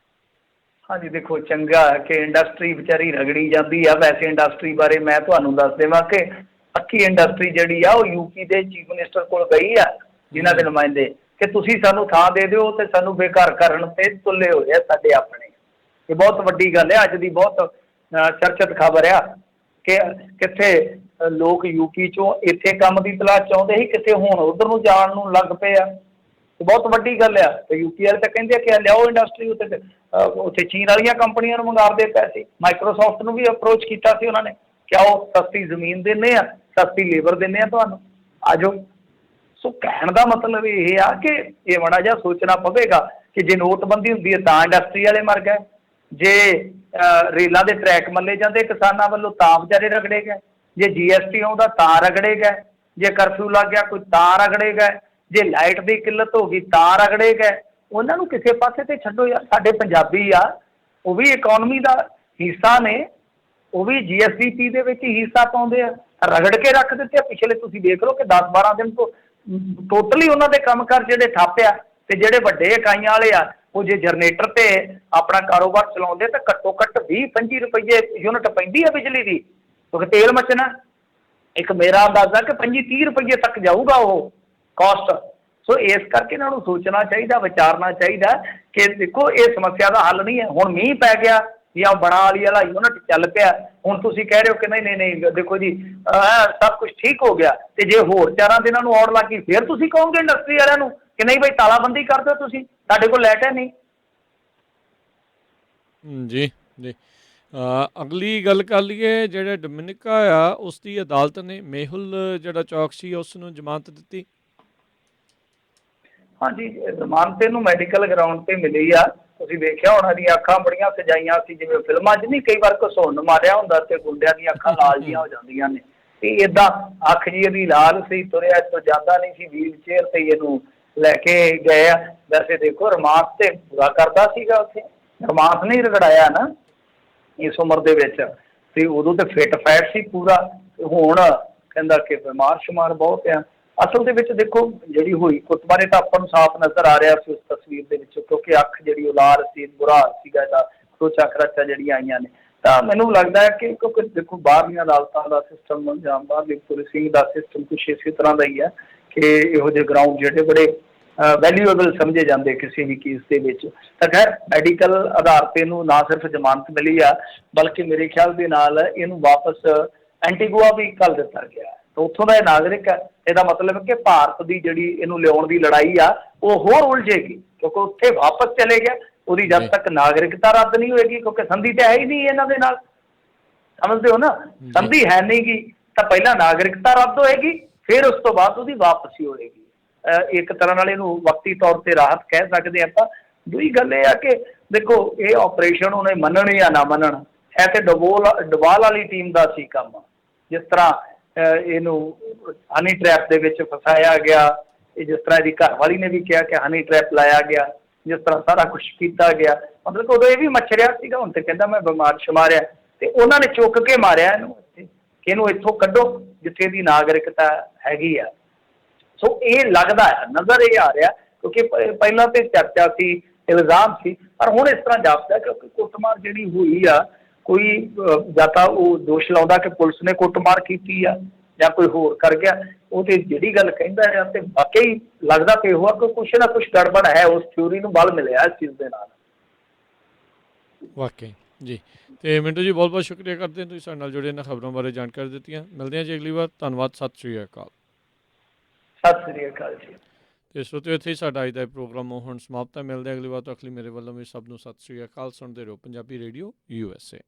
ਹਾਂਜੀ ਦੇਖੋ, ਚੰਗਾ ਕਿ ਇੰਡਸਟਰੀ ਵਿਚਾਰੀ ਰਗੜੀ ਜਾਂਦੀ ਆ। ਵੈਸੇ ਇੰਡਸਟਰੀ ਬਾਰੇ ਮੈਂ ਤੁਹਾਨੂੰ ਦੱਸ ਦੇਵਾਂ ਕਿ ਅੱਖੀ ਇੰਡਸਟਰੀ ਜਿਹੜੀ ਆ ਉਹ ਯੂਪੀ ਦੇ ਚੀਫ ਮਿਨਿਸਟਰ ਕੋਲ ਗਈ ਆ, ਜਿਨ੍ਹਾਂ ਦੇ ਨੁਮਾਇੰਦੇ, ਕਿ ਤੁਸੀਂ ਸਾਨੂੰ ਥਾਂ ਦੇ ਦਿਓ ਤੇ ਸਾਨੂੰ ਬੇਘਰ ਕਰਨ ਤੇ ਤੁੱਲੇ ਹੋਏ ਆ ਸਾਡੇ ਆਪਣੇ। ਇਹ ਬਹੁਤ ਵੱਡੀ ਗੱਲ ਹੈ, ਅੱਜ ਦੀ ਬਹੁਤ ਚਰਚਿਤ ਖਬਰ ਆ ਕਿ ਕਿੱਥੇ ਲੋਕ ਯੂਪੀ 'ਚੋਂ ਇੱਥੇ ਕੰਮ ਦੀ ਤਲਾਸ਼ ਚਾਹੁੰਦੇ ਸੀ, ਕਿਤੇ ਹੁਣ ਉੱਧਰ ਨੂੰ ਜਾਣ ਨੂੰ ਲੱਗ ਪਏ ਆ। ਬਹੁਤ ਵੱਡੀ ਗੱਲ ਆ। ਤੇ ਯੂਪੀ ਵਾਲੇ ਤਾਂ ਕਹਿੰਦੇ ਆ ਕਿ ਲਿਆਓ ਇੰਡਸਟਰੀ, ਉੱਥੇ ਚੀਨ ਵਾਲੀਆਂ ਕੰਪਨੀਆਂ ਨੂੰ ਮੰਗਾਉਂਦੇ ਪਏ ਸੀ। ਮਾਈਕਰੋਸਾਫਟ ਨੂੰ ਵੀ ਅਪਰੋਚ ਕੀਤਾ ਸੀ ਉਹਨਾਂ ਨੇ ਕਿ ਆਓ ਸਸਤੀ ਜ਼ਮੀਨ ਦਿੰਦੇ ਆ, ਸਸਤੀ ਲੇਬਰ ਦਿੰਦੇ ਆ ਤੁਹਾਨੂੰ, ਆ ਜਾਓ। ਸੋ ਕਹਿਣ ਦਾ ਮਤਲਬ ਇਹ ਆ ਕਿ ਇਹ ਮਾੜਾ ਜਿਹਾ ਸੋਚਣਾ ਪਵੇਗਾ ਕਿ ਜੇ ਨੋਟਬੰਦੀ ਹੁੰਦੀ ਹੈ ਤਾਂ ਇੰਡਸਟਰੀ ਵਾਲੇ ਮਰ ਗਏ, ਜੇ ਰੇਲਾਂ ਦੇ ਟਰੈਕ ਮੱਲੇ ਜਾਂਦੇ ਕਿਸਾਨਾਂ ਵੱਲੋਂ ਤਾਂ ਵਿਚਾਰੇ ਰਗੜੇ ਗਏ, ਜੇ GST ਆਉਂਦਾ ਤਾਂ ਰਗੜੇ ਗਏ, ਜੇ ਕਰਫਿਊ ਲੱਗ ਗਿਆ ਕੋਈ ਤਾਂ ਰਗੜੇ ਗਏ, ਜੇ ਲਾਈਟ ਦੀ ਕਿੱਲਤ ਹੋ ਗਈ ਤਾਂ ਰਗੜੇ ਗਏ। ਉਹਨਾਂ ਨੂੰ ਕਿਸੇ ਪਾਸੇ ਤੇ ਛੱਡੋ ਯਾਰ। ਸਾਡੇ ਪੰਜਾਬੀ ਆ, ਉਹ ਵੀ ਇਕੋਨਮੀ ਦਾ ਹਿੱਸਾ ਨੇ, ਉਹ ਵੀ GSDP ਦੇ ਵਿੱਚ ਹੀ ਹਿੱਸਾ ਪਾਉਂਦੇ ਆ, ਰਗੜ ਕੇ ਰੱਖ ਦਿੱਤੇ ਆ। ਪਿਛਲੇ ਤੁਸੀਂ ਦੇਖ ਲਓ ਕਿ 10-12 ਦਿਨ ਤੋਂ ਟੋਟਲੀ ਉਹਨਾਂ ਦੇ ਕੰਮਕਾਰ ਜਿਹੜੇ ਠੱਪ ਆ। ਤੇ ਜਿਹੜੇ ਵੱਡੇ ਇਕਾਈਆਂ ਵਾਲੇ ਆ ਉਹ ਜੇ ਜਨਰੇਟਰ ਤੇ ਆਪਣਾ ਕਾਰੋਬਾਰ ਚਲਾਉਂਦੇ ਤਾਂ ਘੱਟੋ ਘੱਟ 20-25 ਰੁਪਏ ਯੂਨਿਟ ਪੈਂਦੀ ਆ ਬਿਜਲੀ ਦੀ, ਕਿਉਂਕਿ ਤੇਲ ਮਚਣਾ। ਇੱਕ ਮੇਰਾ ਅੰਦਾਜ਼ਾ ਕਿ 25-30 ਰੁਪਏ ਤੱਕ ਜਾਊਗਾ ਉਹ ਕਾਸਟ। ਸੋ ਇਸ ਕਰਕੇ ਇਹਨਾਂ ਨੂੰ ਸੋਚਣਾ ਚਾਹੀਦਾ, ਵਿਚਾਰਨਾ ਚਾਹੀਦਾ ਕਿ ਦੇਖੋ ਇਹ ਸਮੱਸਿਆ ਦਾ ਹੱਲ ਨਹੀਂ ਹੈ। ਹੁਣ ਮੀਂਹ ਪੈ ਗਿਆ ਜਾਂ ਬਣਾ ਵਾਲੀ ਵਾਲਾ ਯੂਨਿਟ ਚੱਲ ਪਿਆ, ਹੁਣ ਤੁਸੀਂ ਕਹਿ ਰਹੇ ਹੋ ਕਿ ਨਹੀਂ ਨਹੀਂ ਨਹੀਂ ਦੇਖੋ ਜੀ ਸਭ ਕੁਝ ਠੀਕ ਹੋ ਗਿਆ, ਤੇ ਜੇ ਹੋਰ 4 ਦਿਨਾਂ ਨੂੰ ਆਉਣ ਲੱਗੀ ਫਿਰ ਤੁਸੀਂ ਕਹੋਗੇ ਇੰਡਸਟਰੀ ਵਾਲਿਆਂ ਨੂੰ ਕਿ ਨਹੀਂ ਬਈ ਤਾਲਾਬੰਦੀ ਕਰ ਦਿਓ, ਤੁਸੀਂ ਸਾਡੇ ਕੋਲ ਲੈਟ ਹੈ ਨਹੀਂ। ਜੀ ਜੀ। ਅਗਲੀ ਗੱਲ ਕਰ ਲਈਏ, ਜਿਹੜੇ ਡੋਮਿਨਿਕਾ ਆ ਉਸ ਦੀ ਅਦਾਲਤ ਨੇ ਮੇਹੁਲ ਜਿਹੜਾ ਚੌਕਸੀ ਉਸ ਨੂੰ ਜ਼ਮਾਨਤ ਦਿੱਤੀ। ਹਾਂਜੀ, ਜ਼ਮਾਨਤ ਇਹਨੂੰ ਮੈਡੀਕਲ ਗਰਾਊਂਡ ਤੇ ਮਿਲੀ ਆ। ਤੁਸੀਂ ਵੇਖਿਆ ਉਹਨਾਂ ਦੀਆਂ ਅੱਖਾਂ ਬੜੀਆਂ ਸਜਾਈਆਂ ਸੀ, ਜਿਵੇਂ ਫਿਲਮਾਂ 'ਚ ਨਹੀਂ ਕਈ ਵਾਰ ਘਸੁੰਨ ਮਾਰਿਆ ਹੁੰਦਾ ਤੇ ਗੁੰਡਿਆਂ ਦੀਆਂ ਅੱਖਾਂ ਲਾਲ ਜੀਆਂ ਹੋ ਜਾਂਦੀਆਂ ਨੇ, ਤੇ ਏਦਾਂ ਅੱਖ ਜੀ ਇਹਦੀ ਲਾਲ ਸੀ, ਤੁਰਿਆ ਇੱਥੋਂ ਜਾਂਦਾ ਨਹੀਂ ਸੀ, ਵੀਲ ਚੇਅਰ ਤੇ ਇਹਨੂੰ ਲੈ ਕੇ ਗਏ ਆ। ਵੈਸੇ ਦੇਖੋ ਰਮਾਂਸ ਤੇ ਪੂਰਾ ਕਰਦਾ ਸੀਗਾ, ਉੱਥੇ ਰਮਾਂਸ ਨਹੀਂ ਰਗੜਾਇਆ ਨਾ ਇਸ ਉਮਰ ਦੇ ਵਿੱਚ, ਤੇ ਉਦੋਂ ਤੇ ਫਿੱਟ ਫੈਟ ਸੀ ਪੂਰਾ। ਹੁਣ ਕਹਿੰਦਾ ਕਿ ਬਿਮਾਰ ਸ਼ੁਮਾਰ ਬਹੁਤ ਆ। ਅਸਲ ਦੇ ਵਿੱਚ ਦੇਖੋ ਜਿਹੜੀ ਹੋਈ ਕੁੱਟਮਾਰ ਤਾਂ ਆਪਾਂ ਨੂੰ ਸਾਫ਼ ਨਜ਼ਰ ਆ ਰਿਹਾ ਸੀ ਉਸ ਤਸਵੀਰ ਦੇ ਵਿੱਚ, ਕਿਉਂਕਿ ਅੱਖ ਜਿਹੜੀ ਉਹ ਲਾਲ ਸੀ, ਬੁਰਾ ਹਾਲ ਸੀਗਾ ਇਹਦਾ, ਖਰੋਚਾਂ ਖਰਾਚਾਂ ਜਿਹੜੀਆਂ ਆਈਆਂ ਨੇ। ਤਾਂ ਮੈਨੂੰ ਲੱਗਦਾ ਹੈ ਕਿ ਕਿਉਂਕਿ ਦੇਖੋ ਬਾਹਰਲੀਆਂ ਅਦਾਲਤਾਂ ਦਾ ਸਿਸਟਮ ਜਾਂ ਬਾਹਰਲੀ ਪੁਲਿਸਿੰਗ ਦਾ ਸਿਸਟਮ ਕੁਛ ਇਸੇ ਤਰ੍ਹਾਂ ਦਾ ਹੀ ਹੈ ਕਿ ਇਹੋ ਜਿਹੇ ਗਰਾਊਂਡ ਜਿਹੜੇ ਬੜੇ ਵੈਲਿਊਏਬਲ ਸਮਝੇ ਜਾਂਦੇ ਕਿਸੇ ਵੀ ਕੇਸ ਦੇ ਵਿੱਚ। ਤਾਂ ਖੈਰ ਮੈਡੀਕਲ ਆਧਾਰ 'ਤੇ ਇਹਨੂੰ ਨਾ ਸਿਰਫ ਜ਼ਮਾਨਤ ਮਿਲੀ ਆ, ਬਲਕਿ ਮੇਰੇ ਖਿਆਲ ਦੇ ਨਾਲ ਇਹਨੂੰ ਵਾਪਸ ਐਂਟੀਗੁਆ ਵੀ ਘੱਲ ਦਿੱਤਾ ਗਿਆ। ਤਾਂ ਉੱਥੋਂ ਦਾ ਇਹ ਨਾਗਰਿਕ ਹੈ। ਇਹਦਾ ਮਤਲਬ ਹੈ ਕਿ ਭਾਰਤ ਦੀ ਜਿਹੜੀ ਇਹਨੂੰ ਲਿਆਉਣ ਦੀ ਲੜਾਈ ਆ ਉਹ ਹੋਰ ਉਲਝੇਗੀ, ਕਿਉਂਕਿ ਉੱਥੇ ਵਾਪਸ ਚਲੇ ਗਿਆ, ਉਹਦੀ ਜਦ ਤੱਕ ਨਾਗਰਿਕਤਾ ਰੱਦ ਨਹੀਂ ਹੋਏਗੀ, ਕਿਉਂਕਿ ਸੰਧੀ ਤਾਂ ਹੈ ਹੀ ਨਹੀਂ ਇਹਨਾਂ ਦੇ ਨਾਲ, ਸਮਝਦੇ ਹੋ ਨਾ, ਸੰਧੀ ਹੈ ਨਹੀਂ ਗੀ ਤਾਂ ਪਹਿਲਾਂ ਨਾਗਰਿਕਤਾ ਰੱਦ ਹੋਏਗੀ, ਫਿਰ ਉਸ ਤੋਂ ਬਾਅਦ ਉਹਦੀ ਵਾਪਸੀ ਹੋਏਗੀ। ਇੱਕ ਤਰ੍ਹਾਂ ਨਾਲ ਇਹਨੂੰ ਵਕਤੀ ਤੌਰ 'ਤੇ ਰਾਹਤ ਕਹਿ ਸਕਦੇ ਆਪਾਂ। ਦੂਜੀ ਗੱਲ ਇਹ ਆ ਕਿ ਦੇਖੋ ਇਹ ਆਪਰੇਸ਼ਨ ਉਹਨੇ ਮੰਨਣ ਜਾਂ ਨਾ ਮੰਨਣ, ਹੈ ਤੇ ਡਵਾਲ ਵਾਲੀ ਟੀਮ ਦਾ ਸੀ ਕੰਮ। ਜਿਸ ਤਰ੍ਹਾਂ ਇਹਨੂੰ ਹਨੀ ਟਰੈਪ ਦੇ ਵਿੱਚ ਫਸਾਇਆ ਗਿਆ, ਇਹ ਜਿਸ ਤਰ੍ਹਾਂ ਇਹਦੀ ਘਰ ਵਾਲੀ ਨੇ ਵੀ ਕਿਹਾ ਕਿ ਹਨੀ ਟਰੈਪ ਲਾਇਆ ਗਿਆ, ਜਿਸ ਤਰ੍ਹਾਂ ਸਾਰਾ ਕੁਛ ਕੀਤਾ ਗਿਆ, ਮਤਲਬ ਉਦੋਂ ਇਹ ਵੀ ਮੱਛਰਿਆ ਸੀਗਾ, ਹੁਣ ਤੇ ਕਹਿੰਦਾ ਮੈਂ ਬਿਮਾਰ ਸ਼ਮਾਰਿਆ, ਤੇ ਉਹਨਾਂ ਨੇ ਚੁੱਕ ਕੇ ਮਾਰਿਆ ਇਹਨੂੰ ਇੱਥੇ ਕਿ ਇਹਨੂੰ ਇੱਥੋਂ ਕੱਢੋ ਜਿੱਥੇ ਇਹਦੀ ਨਾਗਰਿਕਤਾ ਹੈਗੀ ਆ। ਸੋ ਇਹ ਲੱਗਦਾ ਹੈ, ਨਜ਼ਰ ਇਹ ਆ ਰਿਹਾ, ਕਿਉਂਕਿ ਪਹਿਲਾਂ ਤੇ ਚਰਚਾ ਸੀ, ਇਲਜ਼ਾਮ ਸੀ, ਪਰ ਹੁਣ ਇਸ ਤਰ੍ਹਾਂ ਜਾਪਦਾ ਕਿਉਂਕਿ ਕੁੱਟਮਾਰ ਜਿਹੜੀ ਹੋਈ ਆ, ਕੋਈ ਜਾਂ ਤਾਂ ਉਹ ਦੋਸ਼ ਲਾਉਂਦਾ ਕਿ ਪੁਲਿਸ ਨੇ ਕੁੱਟਮਾਰ ਕੀਤੀ ਆ ਜਾਂ ਕੋਈ ਹੋਰ ਕਰ ਗਿਆ, ਉਹ ਤੇ ਜਿਹੜੀ ਗੱਲ ਕਹਿੰਦਾ ਹੈ ਤੇ ਵਾਕਈ ਲੱਗਦਾ ਕਿ ਉਹ ਕਿ ਕੁਛ ਨਾ ਕੁਛ ਗੜਬੜ ਹੈ, ਉਸ ਥਿਊਰੀ ਨੂੰ ਬਲ ਮਿਲਿਆ ਇਸ ਚੀਜ਼ ਦੇ ਨਾਲ। ਵਾਕਈ ਜੀ। ਤੇ ਮਿੰਟੂ ਜੀ ਬਹੁਤ ਬਹੁਤ ਸ਼ੁਕਰੀਆ ਕਰਦੇ ਹਾਂ, ਤੁਸੀਂ ਸਾਡੇ ਨਾਲ ਜੁੜੇ ਇਹਨਾਂ ਖਬਰਾਂ ਬਾਰੇ ਜਾਣਕਾਰੀ ਦਿੱਤੀਆਂ। ਮਿਲਦੇ ਹਾਂ ਜੀ ਅਗਲੀ ਵਾਰ, ਧੰਨਵਾਦ, ਸਤਿ ਸ਼੍ਰੀ ਅਕਾਲ। ਸਤਿ ਸ੍ਰੀ ਅਕਾਲ ਜੀ। ਤੇ ਸੋਚੋ ਇੱਥੇ ਹੀ ਸਾਡਾ ਅੱਜ ਦਾ ਪ੍ਰੋਗਰਾਮ ਹੁਣ ਸਮਾਪਤ ਹੈ। ਮਿਲਦੇ ਅਗਲੀ ਵਾਰ ਤੋਂ। ਅਗਲੀ ਮੇਰੇ ਵੱਲੋਂ ਵੀ ਸਭ ਨੂੰ ਸਤਿ ਸ਼੍ਰੀ ਅਕਾਲ। ਸੁਣਦੇ ਰਹੋ ਪੰਜਾਬੀ ਰੇਡੀਓ USA।